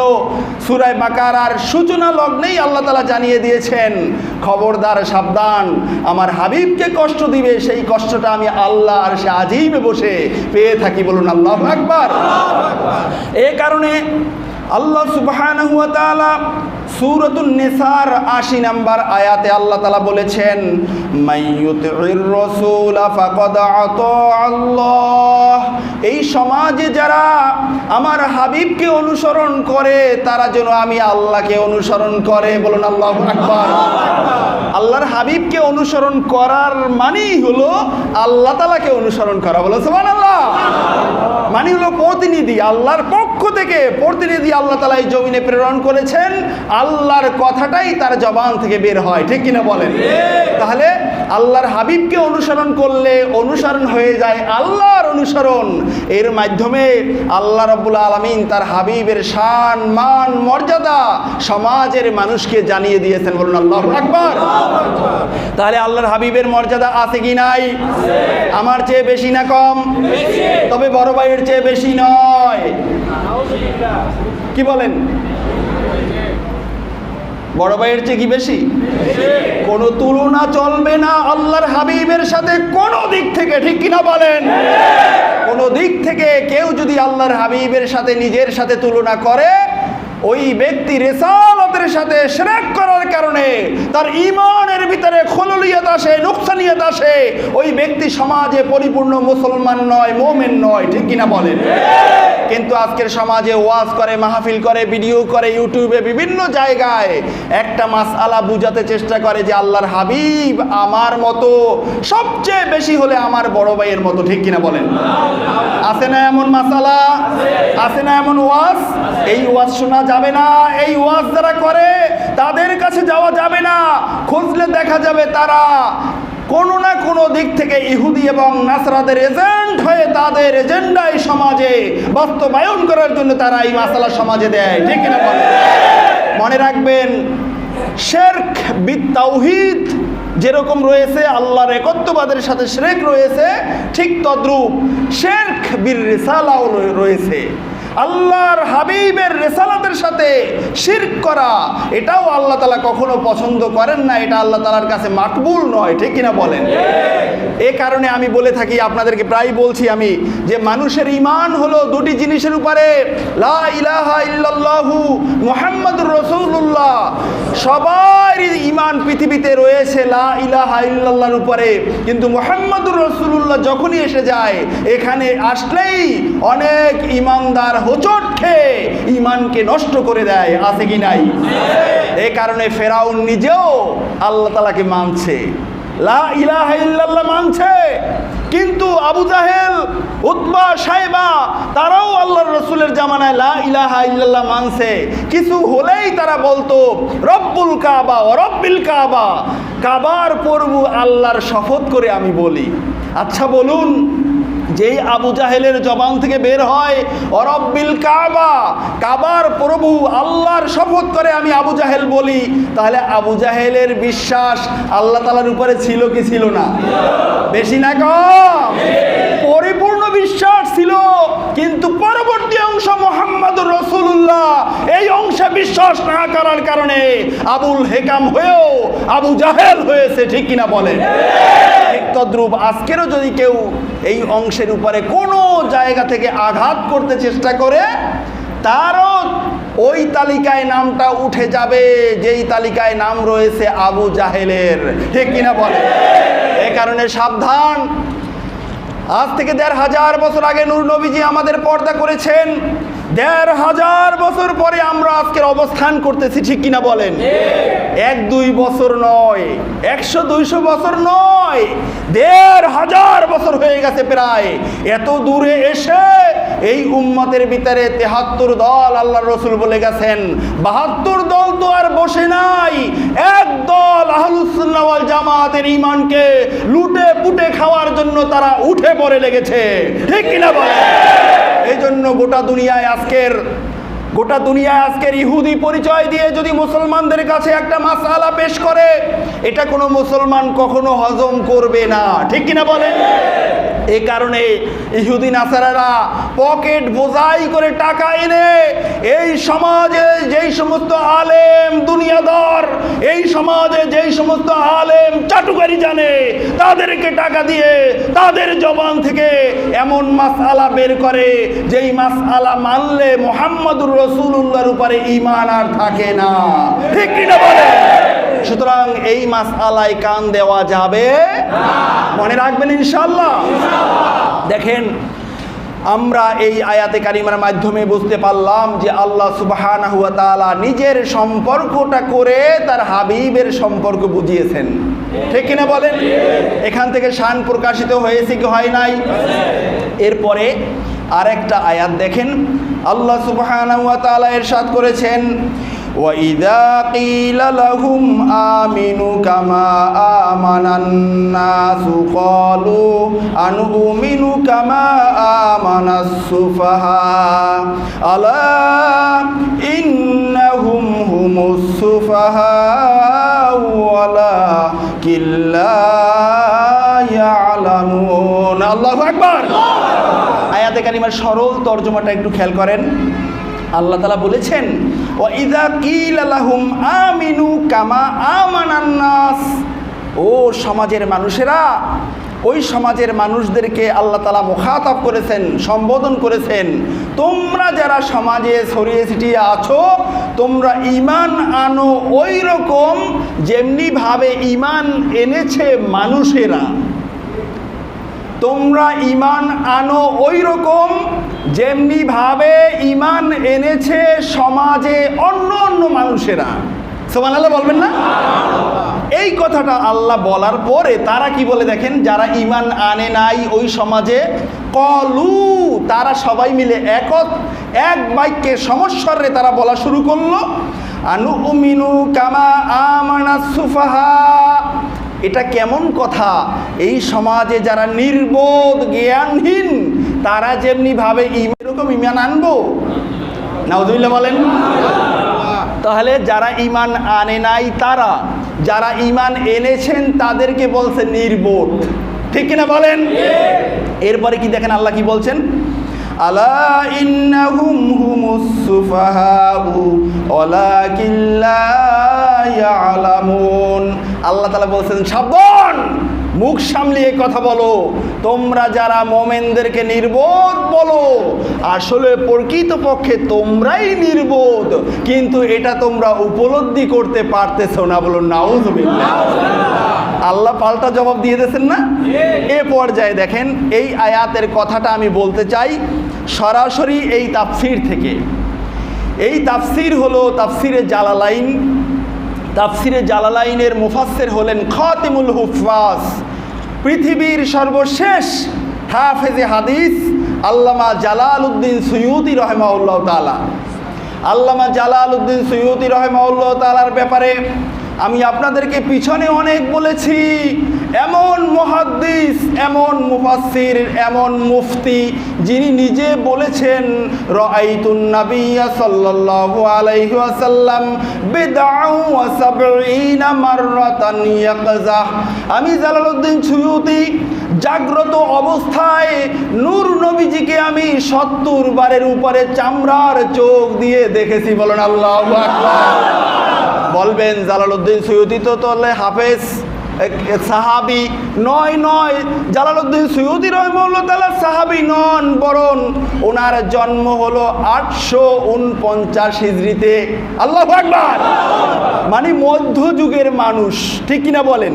সূরা বাকারার সূচনা লগ্নেই আল্লাহ তাআলা জানিয়ে দিয়েছেন খবরদার, সাবধান, আমার হাবিবকে কষ্ট দিবে সেই কষ্টটা আমি আল্লাহ আর সে আজিমে বসে পেয়ে থাকি। বলুন আল্লাহু আকবার। এই কারণে আল্লাহ সুবহানাহু ওয়া তাআলা সূরাতুন নিসার ৮০ নম্বর আয়াতে আল্লাহ তাআলা বলেছেন মাইয়ুতির রাসূল ফাকাদ আতা আল্লাহ, এই সমাজে যারা আমার হাবিবকে অনুসরণ করে তারা যেন আমি আল্লাহকে অনুসরণ করে। বলুন আল্লাহু আকবার। আল্লাহর হাবিবকে অনুসরণ করার মানেই হলো আল্লাহ তাআলাকে অনুসরণ করা। বলো সুবহানাল্লাহ। মানে হলো প্রতিনিধি, আল্লাহর পক্ষ থেকে প্রতিনিধি আল্লাহ তাআলা এই জমিনে প্রেরণ করেছেন, আল্লাহর কথাটাই তার জবান থেকে বের হয়, ঠিক কিনা বলেন? তাহলে আল্লাহর হাবিবকে অনুসরণ করলে অনুসরণ হয়ে যায় আল্লাহর অনুসরণ। এর মাধ্যমে আল্লাহ রাব্বুল আলামিন তার হাবিবের শান মান মর্যাদা সমাজের মানুষকে জানিয়ে দিয়েছেন। বলুন আল্লাহু আকবার। তাহলে আল্লাহর হাবিবের মর্যাদা আছে কি নাই? আমার চেয়ে বেশি না কম? তবে বড় ভাইয়ের চেয়ে বেশি নয়। কি বলেন? বড় ভাইয়ের চেয়ে কি বেশি? কোনো তুলনা চলবে না আল্লাহর হাবিবের সাথে কোনো দিক থেকে, ঠিক কিনা বলেন? কোনো দিক থেকে কেউ যদি আল্লাহর হাবিবের সাথে নিজের সাথে তুলনা করে, ওই ব্যক্তি রিসালাতের সাথে শিরক করার কারণে তার ঈমানের ভিতরে খুলুলিয়াত আসে, নুকসানিয়াত আসে, ওই ব্যক্তি সমাজে পরিপূর্ণ মুসলমান নয়, মুমিন নয়, ঠিক কিনা বলেন? কিন্তু আজকের সমাজে ওয়াজ করে, মাহফিল করে, ভিডিও করে, ইউটিউবে বিভিন্ন জায়গায় একটা মাসআলা বুঝাতে চেষ্টা করে যে আল্লাহর হাবিব আমার মতো, সবচেয়ে বেশি হলে আমার বড় ভাইয়ের মতো, ঠিক কিনা বলেন? আছে না এমন মাসআলা? আছে না এমন ওয়াজ? এই ওয়াজ শোনা যাবে না। এই ওয়াজ যারা করে তাদের কাছে যাওয়া যাবে না। খুঁজলে দেখা যাবে তারা কোনো না কোনো দিক থেকে ইহুদি এবং নাসরাদের এজেন্ট হয়ে তাদের এজেন্ডাই সমাজে বাস্তবায়ন করার জন্য তারা এই মাসালা সমাজে দেয়, ঠিক কিনা বলেন? মনে রাখবেন, শিরক বিত-তাওহীদ যেরকম রয়েছে, আল্লাহর একত্ববাদের সাথে শিরক রয়েছে, ঠিক তদ্রূপ শিরক বির রিসালাও রয়েছে। আল্লাহর হাবিবের রিসালাতের সাথে শিরক করা, এটাও আল্লাহ তাআলা কখনো পছন্দ করেন না, এটা আল্লাহ তাআলার কাছে মাকবুল নয়। ঠিক কিনা বলেন? এ কারণে আমি বলে থাকি, আপনাদেরকে প্রায় বলছি আমি, যে মানুষের ঈমান হলো দুটি জিনিসের উপরে, লা ইলাহা ইল্লাল্লাহু মুহাম্মাদুর রাসূলুল্লাহ। সবার ঈমান পৃথিবীতে রয়েছে লা ইলাহা ইল্লাল্লাহর উপরে, কিন্তু মুহাম্মাদুর রাসূলুল্লাহ যখনই এসে যায়, এখানে আসলেই অনেক ঈমানদার হোঁচট খেয়ে ঈমানকে নষ্ট করে দেয়। আছে কি নাই? এই কারণে ফেরাউন নিজেও আল্লাহ তাআলাকে মানছে, লা ইলাহা ইল্লাল্লাহ মানছে, কিন্তু আবু জাহেল, উতবা, সাইবা তারাও আল্লাহর রাসূলের জামানায় লা ইলাহা ইল্লাল্লাহ মানছে। কিছু হলেই তারা বলতো রব্বুল কাবা ও রব্বিল কাবা, কাবার প্রভু আল্লাহর শপথ করে আমি বলি। আচ্ছা বলুন, যেই আবু জাহেলের জবান থেকে বের হয় অরব্বিল কাবা, কাবার প্রভু আল্লাহর শপথ করে আমি আবু জাহেল বলি, তাহলে আবু জাহেলের বিশ্বাস আল্লাহ তাআলার উপরে ছিল কি ছিল না? বেশি না কম? পরিপূর্ণ বিশ্বাস ছিল। কিন্তু পরবর্তী অংশ মুহাম্মাদুর রাসূলুল্লাহ, এই অংশে বিশ্বাস না করার কারণে আবুল হেকাম হয়েও আবু জাহেল হয়েছে। ঠিক কিনা বলেন? ঠিক তদ্রূপ আজকেরও যদি কেউ এই অংশের উপরে কোনো জায়গা থেকে আঘাত করতে চেষ্টা করে, তারও ওই তালিকায় নামটা উঠে যাবে যেই তালিকায় নাম রয়েছে আবু জাহেলের। ঠিক কিনা বলে? এই কারণে সাবধান। আজ থেকে ১৫০০ বছর আগে নূর নবীজি আমাদের পর্দা করেছেন, ১৫০০ বছর পরে আমরা আজকের অবস্থান করতেছি। ঠিক কিনা বলেন? ১-২ বছর নয়, ১০০-২০০ বছর নয়, ১৫০০ বছর হয়ে গেছে প্রায়। এত দূরে এসে এই উম্মতের ভিতরে ৭৩ দল আল্লাহর রাসূল বলে গেছেন, ৭২ দল তো আর বসে নাই, এক দল আহলুস সুন্নাহ ওয়াল জামাতের ঈমানকে লুটে পুটে খাওয়ার জন্য তারা উঠে পড়ে লেগেছে। ঠিক কিনা বলেন? এই জন্য গোটা দুনিয়ায় আজকের ইহুদি পরিচয় দিয়ে যদি মুসলমানদের কাছে একটা মাসআলা পেশ করে, এটা কোনো মুসলমান কখনো হজম করবে না। ঠিক কিনা বলেন? এই কারণে ইহুদি নাসারারা পকেট বোঝাই করে টাকা এনে এই সমাজে যেই সমস্ত আলেম দুনিয়াদার, এই সমাজে যেই সমস্ত আলেম চাটুকারি জানে, তাদেরকে টাকা দিয়ে তাদের জবান থেকে এমন মাসআলা বের করে যেই মাসআলা মানলে মুহাম্মাদুর রাসূলুল্লাহর উপরে ঈমান আর থাকে না। ঠিক কিনা বলে? সুতরাং এই মাসআলায় কান দেওয়া যাবে না। মনে রাখবেন ইনশাআল্লাহ। দেখেন, আমরা এই আয়াতে কারিমার মাধ্যমে বুঝতে পারলাম যে আল্লাহ সুবহানাহু ওয়া তাআলা নিজের সম্পর্কটা করে তার হাবিবের সম্পর্ক বুঝিয়েছেন। ঠিক কিনা বলেন? এখান থেকে শান প্রকাশিত হয়েছে কি হয় নাই? এরপরে আরেকটা আয়াত দেখেন, আল্লাহ সুবহানাহু ওয়া তাআলা ইরশাদ করেছেন, وَإِذَا قِيلَ لَهُمْ آمِنُوا كَمَا آمَنَ النَّاسُ قَالُوا أَنُؤْمِنُ كَمَا آمَنَ السُّفَهَاءُ أَلَا إِنَّهُمْ هُمُ السُّفَهَاءُ وَلَكِنْ لَا يَعْلَمُونَ। আল্লাহু আকবার। আয়াতে কারিমার সরল তরজমাটা একটু খেয়াল করেন। আল্লাহ তাআলা বলেছেন, ওয়াইযা কিলা লাহুম আমিনু কামা আমানান নাস, ও সমাজের মানুষেরা, ওই সমাজের মানুষদেরকে আল্লাহ তাআলা মুখাতাব করেছেন, সম্বোধন করেছেন, তোমরা যারা সমাজে ছড়িয়ে ছিটিয়ে আছো, তোমরা ঈমান আনো ওই রকম যেমনি ভাবে ঈমান এনেছে মানুষেরা। তোমরা ঈমান আনো ওই রকম যেমনি ভাবে ঈমান এনেছে সমাজে অন্য অন্য মানুষেরা। সুবহানাল্লাহ বলবেন না? এই কথাটা আল্লাহ বলার পরে তারা কি বলে দেখেন, যারা ঈমান আনে নাই ওই সমাজে, কলু, তারা সবাই মিলে এক বাক্যে সমস্বরে তারা বলা শুরু করলো, আনুমিনু কামা আমানাস সুফাহা। এটা কেমন কথা? এই সমাজে যারা নির্বোধ জ্ঞানহীন, তারা যেমনি ভাবে এরকম ঈমান আনবো? নাউযুবিল্লাহ বলেন। তাহলে যারা ঈমান আনে নাই, তারা যারা ঈমান এনেছেন তাদেরকে বলছে নির্বোধ। ঠিক কিনা বলেন? এরপরে কি দেখেন আল্লাহ কি বলছেন, আলা ইন্নাহুম হুমুস সুফাহাউ ওয়ালাকিন লা ইয়ালামুন। আল্লাহ তাআলা বলছেন সাবধান, মুখ সামলিয়ে কথা বলো, তোমরা যারা মোমেনদেরকে নির্বোধ বলো, আসলে প্রকৃতপক্ষে তোমরাই নির্বোধ, কিন্তু এটা তোমরা উপলব্ধি করতে পারতেছো না। বলো নাউযুবিল্লাহ। আল্লাহ পাল্টা জবাব দিয়ে দিয়েছেন না? এ পর্যায়ে দেখেন, এই আয়াতের কথাটা আমি বলতে চাই সরাসরি এই তাফসীর থেকে। এই তাফসীর হলো তাফসীরে জালালাইন। তাফসীরে জালালাইনের মুফাসসির হলেন খাতিমুল হুফাজ, পৃথিবীর সর্বশেষ হাফেজে হাদিস আল্লামা জালালউদ্দিন সুয়ুতী রাহিমাহুল্লাহ তাআলা। আল্লামা জালালউদ্দিন সুয়ুতী রাহিমাহুল্লাহ তাআলার ব্যাপারে আমি আপনাদেরকে পিছনে অনেক বলেছি। এমন মুহাদ্দিস, এমন মুফাসসির, এমন মুফতি, যিনি নিজে বলেছেন রাআইতুন নাবিয়্যা সাল্লাল্লাহু আলাইহি ওয়াসাল্লাম বিদআউ ওয়া সাবঈনা মাররাতান ইয়াকযাহ। আমি জালালউদ্দিন সুয়ুতী জাগ্রত অবস্থায় নূর নবীজিকে আমি 70 বারের উপরে চামড়ার চোখ দিয়ে দেখেছি। বলেন আল্লাহু আকবার। বলবেন জালালউদ্দিন সুয়ুতী তো তাহলে হাফেজ সাহাবী নয়, জালালউদ্দিন সুয়ুতী রাহিমাহুল্লাহ তাআলা সাহাবী নন, বরং ওনার জন্ম হলো 849 হিজরিতে। আল্লাহু আকবার। মানে মধ্যযুগের মানুষ, ঠিক কিনা বলেন?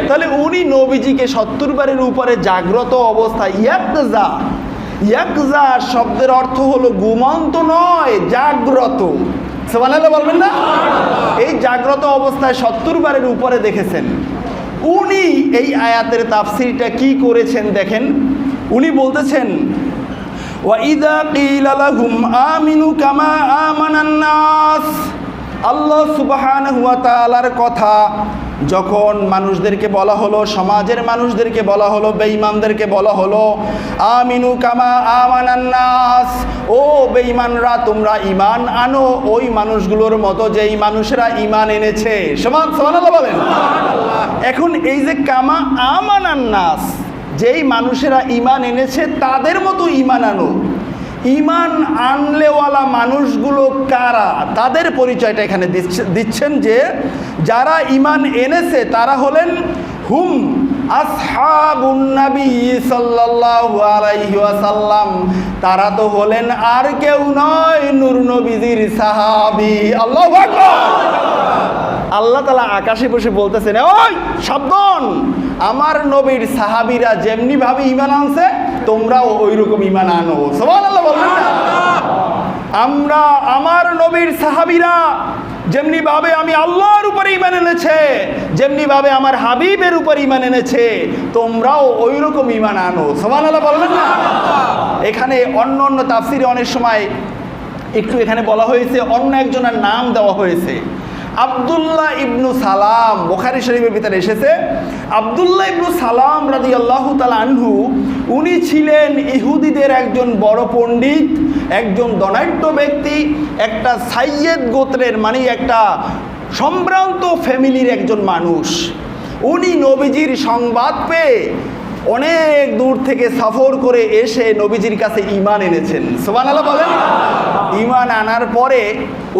তাহলে উনি নবীজিকে 70 বারের উপরে জাগ্রত অবস্থায় ইয়াকজা শব্দের অর্থ হলো ঘুমন্ত নয়, জাগ্রত। সুবহানাল্লাহ বলবেন না? এই জাগ্রত অবস্থায় 70 বারের উপরে দেখেছেন। উনি এই আয়াতের তাফসীরটা কি করেছেন দেখেন। উনি বলতেছেন ওয়াইদা কিলা লাহুম আমিনু কামা আমানান নাস। আল্লাহ সুবহানাহু ওয়া তাআলার কথা যখন মানুষদেরকে বলা হলো, সমাজের মানুষদেরকে বলা হলো, বেঈমানদেরকে বলা হলো আমিনু কামা আমানান নাস, ও বেঈমানরা তোমরা ঈমান আনো ওই মানুষগুলোর মতো যেই মানুষেরা ঈমান এনেছে। সুবহানাল্লাহ বলেন। এখন এই যে কামা আমানান নাস, যেই মানুষেরা ঈমান এনেছে তাদের মতো ঈমান আনো। ঈমান আনলেওয়ালা মানুষগুলো কারা, তাদের পরিচয়টা এখানে দিচ্ছেন যে যারা ঈমান এনেছে তারা হলেন হুম আসহাবুন নবী সাল্লাল্লাহু আলাইহি ওয়াসাল্লাম। তারা তো হলেন আর কেউ নয়, নূর নবীজির সাহাবী। আল্লাহু আকবার। আল্লাহ তাআলা আকাশে বসে বলতেছেন ওই সাবধান, আমার নবীর সাহাবীরা যেমনি ভাবে ঈমান আনছে তোমরাও ওই রকম ঈমান আনো। সুবহানাল্লাহ বলবেন না? আমরা আমার নবীর সাহাবীরা যেমনি ভাবে আমি আল্লাহর উপরে ঈমান এনেছে, যেমনি ভাবে আমার হাবিবের উপর ঈমান এনেছে, তোমরাও ওই রকম ঈমান আনো। সুবহানাল্লাহ বলবেন না? এখানে অন্য তাফসীরে অনেক সময় একটু এখানে বলা হয়েছে, অন্য একজনের নাম দেওয়া হয়েছে। আব্দুল্লাহ ইবনু সালাম, বুখারী শরীফের ভিতরে এসেছে, আব্দুল্লাহ ইবনু সালাম রাদিয়াল্লাহু তাআলা আনহু, উনি ছিলেন ইহুদিদের একজন বড় পণ্ডিত, একজন ধনাঢ্য ব্যক্তি, একটা সাইয়েদ গোত্রের, মানে একটা সম্ভ্রান্ত ফ্যামিলির একজন মানুষ। উনি নবীজির সংবাদ পেয়ে অনেক দূর থেকে সফর করে এসে নবীজির কাছে ঈমান এনেছেন। সুবহানাল্লাহ বলেন। ঈমান আনার পরে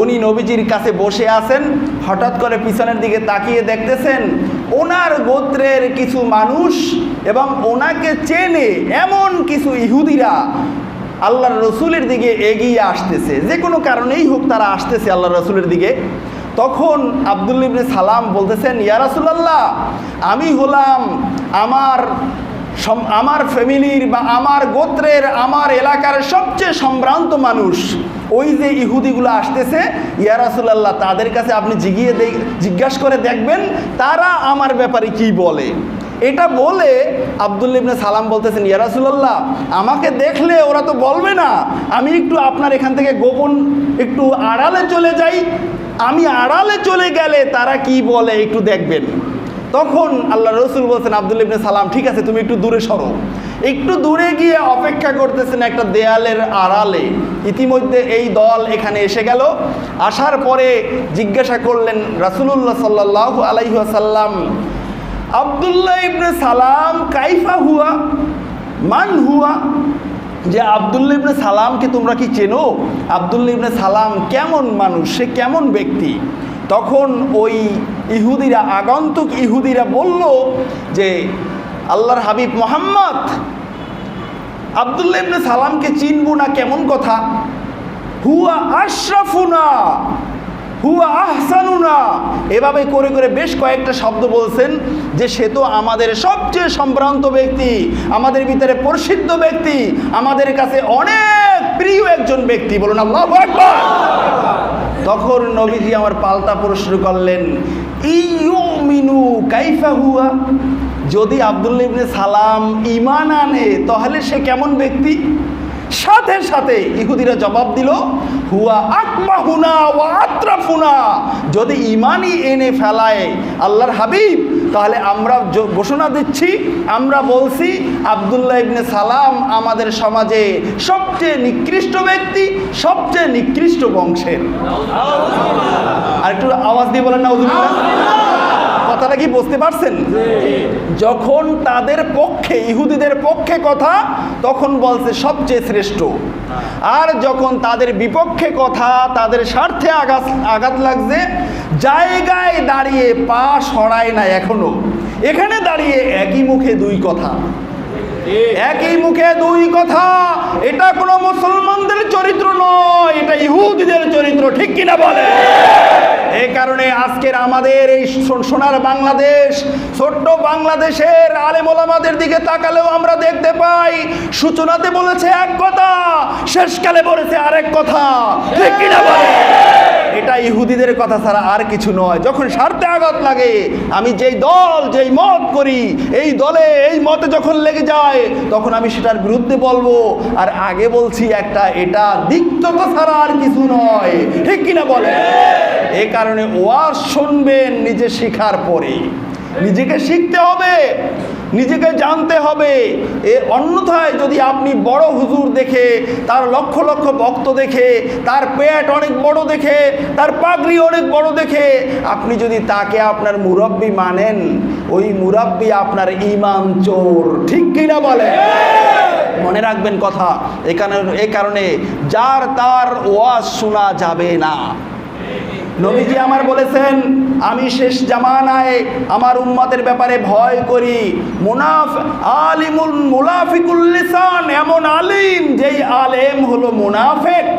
উনি নবীজির কাছে বসে আছেন, হঠাৎ করে পিছনের দিকে তাকিয়ে দেখতেছেন ওনার গোত্রের কিছু মানুষ এবং ওনাকে চেনে এমন কিছু ইহুদিরা আল্লাহর রসুলের দিকে এগিয়ে আসতেছে। যে কোনো কারণেই হোক তারা আসতেছে আল্লাহর রসুলের দিকে। তখন আব্দুল্লাহ ইবনে সালাম বলতেছেন, ইয়া রাসূলুল্লাহ, আমি হলাম আমার ফ্যামিলির বা আমার গোত্রের, আমার এলাকার সবচেয়ে সম্ভ্রান্ত মানুষ। ওই যে ইহুদিগুলো আসতেছে, ইয়া রাসূলুল্লাহ, তাদের কাছে আপনি জিজ্ঞাসা করে দেখবেন তারা আমার ব্যাপারে কি বলে। এটা বলে আব্দুল্লাহ ইবনে সালাম বলতেছেন, ইয়া রাসূলুল্লাহ, আমাকে দেখলে ওরা তো বলবে না, আমি একটু আপনার এখান থেকে গোপন একটু আড়ালে চলে যাই, আমি আড়ালে চলে গেলে তারা কি বলে একটু দেখবেন। তখন আল্লাহ রসুল বলছেন, আব্দুল্লাহ ইবনে সালাম, ঠিক আছে তুমি একটু দূরে সরো। একটু দূরে গিয়ে অপেক্ষা করতেছেন একটা দেয়ালের আড়ালে। ইতিমধ্যে এই দল এখানে এসে গেল। আসার পরে জিজ্ঞাসা করলেন রাসূলুল্লাহ সাল্লাল্লাহু আলাইহি ওয়াসাল্লাম, আব্দুল্লাহ ইবনে সালাম কাইফা হুয়া, মান হুয়া, যে আব্দুল্লাহ ইবনে সালামকে তোমরা কি চেনো? আব্দুল্লাহ ইবনে সালাম কেমন মানুষ, সে কেমন ব্যক্তি? তখন ওই ইহুদিরা, আগন্তুক ইহুদিরা বলল যে আল্লাহর হাবিব মোহাম্মদ, আব্দুল্লাহ ইবনে সালামকে চিনবো না কেমন কথা? হুয়া আশরাফুনা হুয়া আহসানুনা, এভাবে করে করে বেশ কয়েকটা শব্দ বলছেন যে সে তো আমাদের সবচেয়ে সম্ভ্রান্ত ব্যক্তি, আমাদের ভিতরে প্রসিদ্ধ ব্যক্তি, আমাদের কাছে অনেক প্রিয় একজন ব্যক্তি। বলুন আল্লাহু আকবার। তখন নবীজি আমার পাল্টা প্রশ্ন করলেন, ইউমিনু কাইফা হুয়া, যদি আব্দুল্লাহ ইবনে সালাম ঈমান আনে তাহলে সে কেমন ব্যক্তি? সাথে সাথে ইহুদিরা জবাব দিল, হুয়া আকমাহুনা ওয়া আত্রাফুনা, যদি ঈমানই এনে ফেলায় আল্লাহর হাবিব, তাহলে আমরা ঘোষণা দিচ্ছি, আমরা বলছি আব্দুল্লাহ ইবনে সালাম আমাদের সমাজে সবচেয়ে নিকৃষ্ট ব্যক্তি, সবচেয়ে নিকৃষ্ট বংশের। আর একটু আওয়াজ দিয়ে বলেন নাউজুবিল্লাহ। কথাটা কি বুঝতে পারছেন? যখন তাদের পক্ষে, ইহুদিদের পক্ষে কথা, তখন বলছে সবচেয়ে শ্রেষ্ঠ, আর যখন তাদের বিপক্ষে কথা, তাদের স্বার্থে আঘাত লাগছে, জায়গায় দাঁড়িয়ে পা সরায় না এখনো, এখানে দাঁড়িয়ে একই মুখে দুই কথা, একই মুখে দুই কথা। এটা কোনো মুসলমানদের চরিত্র নয়, এটা ইহুদিদের চরিত্র, ঠিক কিনা বলে? এই কারণে আজকের আমাদের এই সোনার বাংলাদেশ, ছোট্ট বাংলাদেশের আলেম ওলামাদের দিকে তাকালেও আমরা দেখতে পাই সূচনাতে বলেছে এক কথা, শেষকালে বলেছে আরেক কথা, ঠিক কিনা বলে? এটা ইহুদিদের কথা ছাড়া আর কিছু নয়। যখন স্বার্থে আঘাত লাগে, আমি যেই দল যেই মত করি, এই দলে এই মতে যখন লেগে যায়, তখন আমি সেটার বিরুদ্ধে বলবো। আর আগে বলছি একটা, এটা দিক্ততা ছাড়া আর কিছু নয়, ঠিক কিনা বলে? এই কারণে ওয়াজ শুনবেন নিজে শিখার পরে, নিজেকে শিখতে হবে, নিজেকে জানতে হবে। অন্যথায় যদি আপনি বড় হুজুর দেখে, তার লক্ষ লক্ষ ভক্ত দেখে, তার পেট অনেক বড় দেখে, তার পাগড়ি অনেক বড় দেখে আপনি যদি তাকে আপনার মুরব্বি মানেন, ওই মুরব্বি আপনার ঈমান চোর, ঠিক কিনা বলে? মনে রাখবেন কথা। এই কারণে যার তার ওয়াজ শোনা যাবে না। নবীজি আমার বলেছেন, আমি শেষ জামানায় আমার উম্মতের ব্যাপারে ভয় করি আলিমুল মুনাফিকুল লিসান, এমন আলিম যেই আলেম হলো মুনাফিক।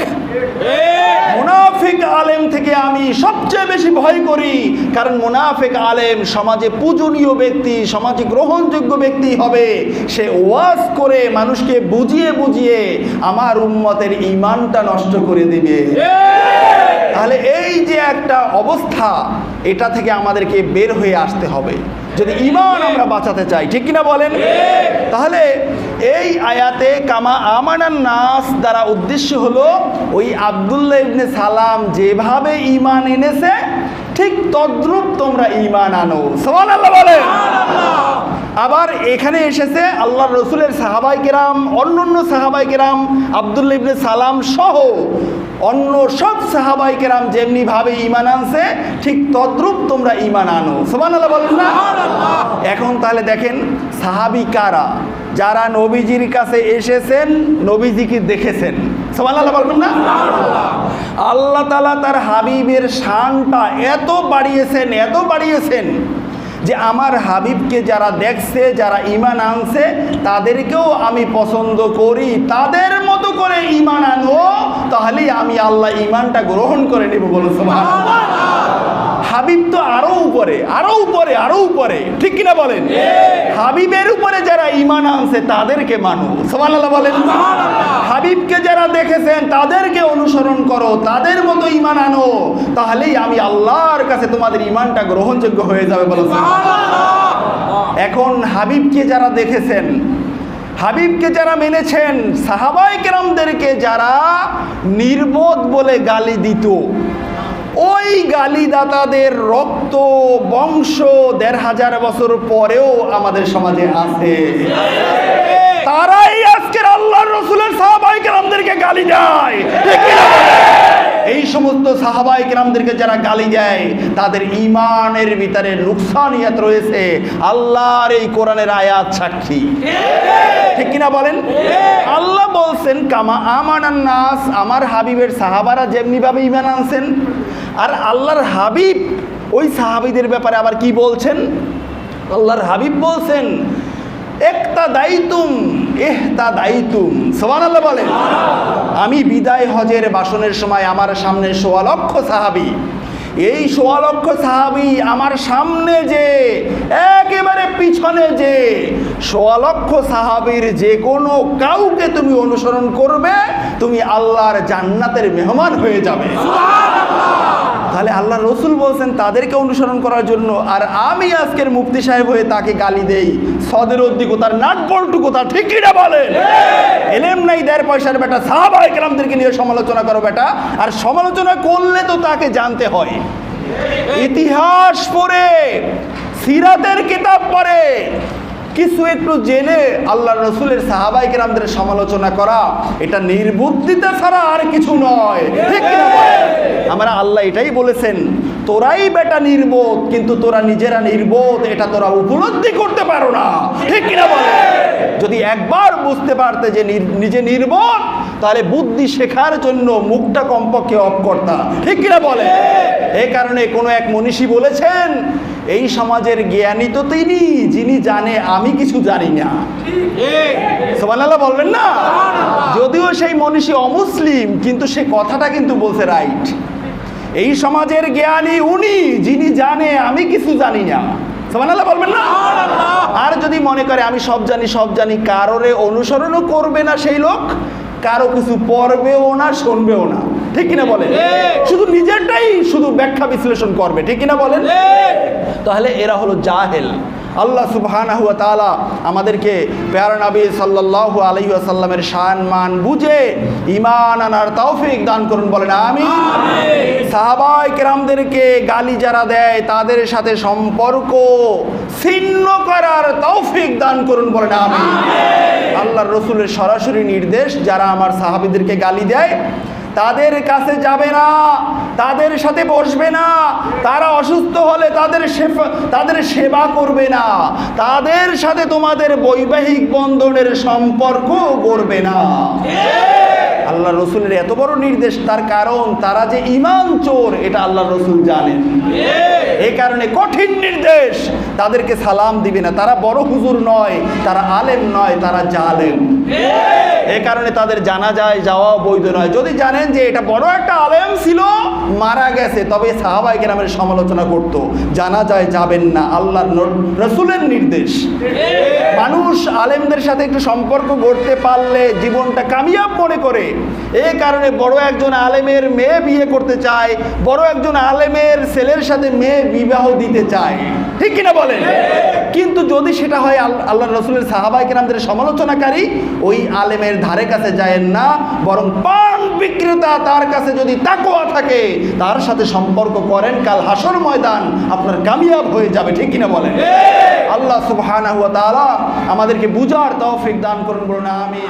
মুনাফিক আলেম থেকে আমি সবচেয়ে বেশি ভয় করি, কারণ মুনাফিক আলেম সমাজে পূজনীয় ব্যক্তি, সমাজে গ্রহণযোগ্য ব্যক্তি হবে। সে ওয়াজ করে মানুষকে বুঝিয়ে বুঝিয়ে আমার উম্মতের ঈমানটা নষ্ট করে দিবে। তাহলে এই যে একটা অবস্থা, এটা থেকে আমাদেরকে বের হয়ে আসতে হবে যদি ঈমান আমরা বাঁচাতে চাই, ঠিক কিনা বলেন? তাহলে এই আয়াতে কামা আমানান নাস দ্বারা উদ্দেশ্য হলো ওই আব্দুল্লাহ ইবনে সালাম যেভাবে ঈমান এনেছে, ঠিক তদ্রূপ তোমরা ঈমান আনো। সুবহানাল্লাহ বলেন। আবার এখানে এসেছে আল্লাহর রসুলের সাহাবায়ে কেরাম, অন্যান্য সাহাবায়ে কেরাম, আব্দুল্লাহ ইবনে সালাম সহ অন্য সব সাহাবায়ে কেরাম যেমনি ভাবে ঈমান আনছে, ঠিক তদ্রূপ তোমরা ঈমান আনো। সুবহানাল্লাহ বলেন না? এখন তাহলে দেখেন সাহাবী কারা? যারা নবীজির কাছে এসেছেন, নবীজিকে দেখেছেন। সুবহানাল্লাহ বলবেন না? আল্লাহ তাআলা তার হাবিবের শানটা এত বাড়িয়েছেন, এত বাড়িয়েছেন যে আমার হাবিবকে যারা দেখছে, যারা ঈমান আনছে, তাদেরকেও আমি পছন্দ করি। তাদের মতো করে ঈমান আনো, তাহলেই আমি আল্লাহ ঈমানটা গ্রহণ করে নেব। বলো সুবহানাল্লাহ। হাবিব তো আরো উপরে, আরো উপরে, আরো উপরে, ঠিক কিনা বলেন? হাবিবের উপরে যারা ঈমান আনছে তাদেরকে মানো। সুবহানাল্লাহ বলেন। হাবিবকে যারা দেখেছেন তাদেরকে অনুসরণ করো, তাদের মতো ঈমান আনো, তাহলেই আমি আল্লাহর কাছে তোমাদের ঈমানটা গ্রহণযোগ্য হয়ে যাবে। বলো সুবহানাল্লাহ। এখন হাবিবকে যারা দেখেছেন, হাবিবকে যারা মেনেছেন, সাহাবায়ে কেরামদেরকে যারা নির্বোধ বলে গালি দিত, ওই গালিদাতাদের রক্ত বংশ ১৫০০ বছর পরেও আমাদের সমাজে আছে। তারাই আজকের আল্লাহর রসুলের সাহাবায়ে কেরামদেরকে গালি দেয়, ঠিক কি না? এই সমস্ত সাহাবায়ে কেরামদেরকে যারা গালি দেয় তাদের ঈমানের ভিতরে নুকসানিয়াত রয়েছে। আল্লাহর এই কোরআনের আয়াত সাক্ষী, ঠিক কিনা বলেন? আল্লাহ বলছেন কামা আমানান নাস, আমার হাবিবের সাহাবারা যেমনি ভাবে ঈমান আনছেন। আর আল্লাহর হাবিব ওই সাহাবীদের ব্যাপারে আবার কি বলছেন? আল্লাহর হাবিব বলছেন ইক্তাদাইতুম ইহতাদাইতুম, সুবহানাল্লাহ বলেন। আমি বিদায় হজের ভাষণের সময় আমার সামনে ১৬ লক্ষ সাহাবী, এই ১৬ লক্ষ সাহাবী আমার সামনে যে একেবারে পিছনে যে ১৬ লক্ষ সাহাবীর যে কোনো কাউকে তুমি অনুসরণ করবে তুমি আল্লাহর জান্নাতের মেহমান হয়ে যাবে। তাহলে আল্লাহ রসুল বলছেন তাদেরকে অনুসরণ করার জন্য, আর আমি আজকের মুফতি সাহেব হয়ে তাকে গালি দেই। সদের অদ্দি কোথার, নাট বল্টু কোথার, ঠিক কিনা বলেন? এলেম নাই, ১.৫ পয়সার বেটা সাহাবায়ে কেরামদেরকে নিয়ে সমালোচনা করো বেটা, আর সমালোচনা করলে তো তাকে জানতে হয়। ইতিহাস পড়ে, সিরাতের কিতাব পড়ে কিছু একটু জেনে আল্লাহ রসুলের সাহাবায়ে কেরামদের সমালোচনা করা এটা নির্বুদ্ধিতা ছাড়া আর কিছু নয়, ঠিক কিনা বলেন? আমরা আল্লাহ এটাই বলেছেন তোরাই বেটা নির্বোধ, কিন্তু তোরা নিজেরা নির্বোধ এটা তোরা উপলব্ধি করতে পারো না, ঠিক কিনা বলেন? যদি একবার বুঝতে পারতে যে নিজে নির্বোধ তাহলে বুদ্ধি শেখার জন্য মুখটা কমপক্ষে অফ করতা, ঠিক কিনা বলে? এই কারণে কোনো এক মনীষী বলেছেন এই সমাজের জ্ঞানী তো তিনি যিনি জানে আমি কিছু জানি না। সুবহানাল্লাহ বলবেন না? যদিও সেই মনীষী অমুসলিম কিন্তু সে কথাটা কিন্তু বলছে রাইট। এই সমাজের জ্ঞানী উনি যিনি জানে আমি কিছু জানি না। সুবহানাল্লাহ বলবেন না? আর যদি মনে করে আমি সব জানি, কারোরে অনুসরণও করবে না সেই লোক, কারো কিছু পড়বেও না, শুনবেও না, ঠিক কিনা বলেন? শুধু নিজেরটাই শুধু ব্যাখ্যা বিশ্লেষণ করবে, ঠিক কিনা বলেন? তাহলে এরা হলো জাহেল। আল্লাহ সুবহানাহু ওয়া তাআলা আমাদেরকে প্যারা নবী সাল্লাল্লাহু আলাইহি ওয়াসাল্লামের শান মান বুঝে ঈমান আনার তৌফিক দান করুন, বলেন আমিন। সাহাবায়ে কেরামদেরকে গালি যারা দেয় তাদের সাথে সম্পর্ক ছিন্ন করার তৌফিক দান করুন, বলেন আমিন। আল্লাহর রাসূলের সরাসরি নির্দেশ, যারা আমার সাহাবীদেরকে গালি দেয় তাদের কাছে যাবে না, তাদের সাথে বসবে না, তারা অসুস্থ হলে তাদের সেবা করবে না, তাদের সাথে তোমাদের বৈবাহিক বন্ধনের সম্পর্ক করবে না। আল্লাহ রসুলের এত বড় নির্দেশ, তার কারণ তারা যে ঈমান চোর এটা আল্লাহ রসুল জানেন। এই কারণে কঠিন নির্দেশ, তাদেরকে সালাম দিবে না, তারা বড় হুজুর নয়, তারা আলেম নয়, তারা জালেম। এই কারণে তাদের জানাজায় যাওয়া বৈধ নয়। যদি জানেন যে এটা বড় একটা আলেম ছিল মারা গেছে তবে সাহাবায়ে কেরামের সমালোচনা করত, জানাজায় যাবেন না, আল্লাহর রসুলের নির্দেশ। মানুষ আলেমদের সাথে একটু সম্পর্ক গড়তে পারলে জীবনটা কামিয়াব মনে করে, এই কারণে বড় একজন আলেমের মেয়ে বিয়ে করতে চায়, বড় একজন আলেমের ছেলের সাথে মেয়ে বিবাহ দিতে চায়, ঠিক কিনা বলেন? কিন্তু যদি সেটা হয় আল্লাহর রসুলের সাহাবায়ে কেরামদের সমালোচনাকারী, ওই আলেমের ধারে কাছে যায়েন না, বরং পান বিক্রেতা তার কাছে যদি তাকওয়া থাকে তার সাথে সম্পর্ক করেন, কাল হাসর ময়দান আপনার কামিয়াব হয়ে যাবে, ঠিক কিনা বলেন? আল্লাহ সুবহানাহু ওয়া তাআলা আমাদেরকে বুঝার তৌফিক দান করুন, বলুন আমিন।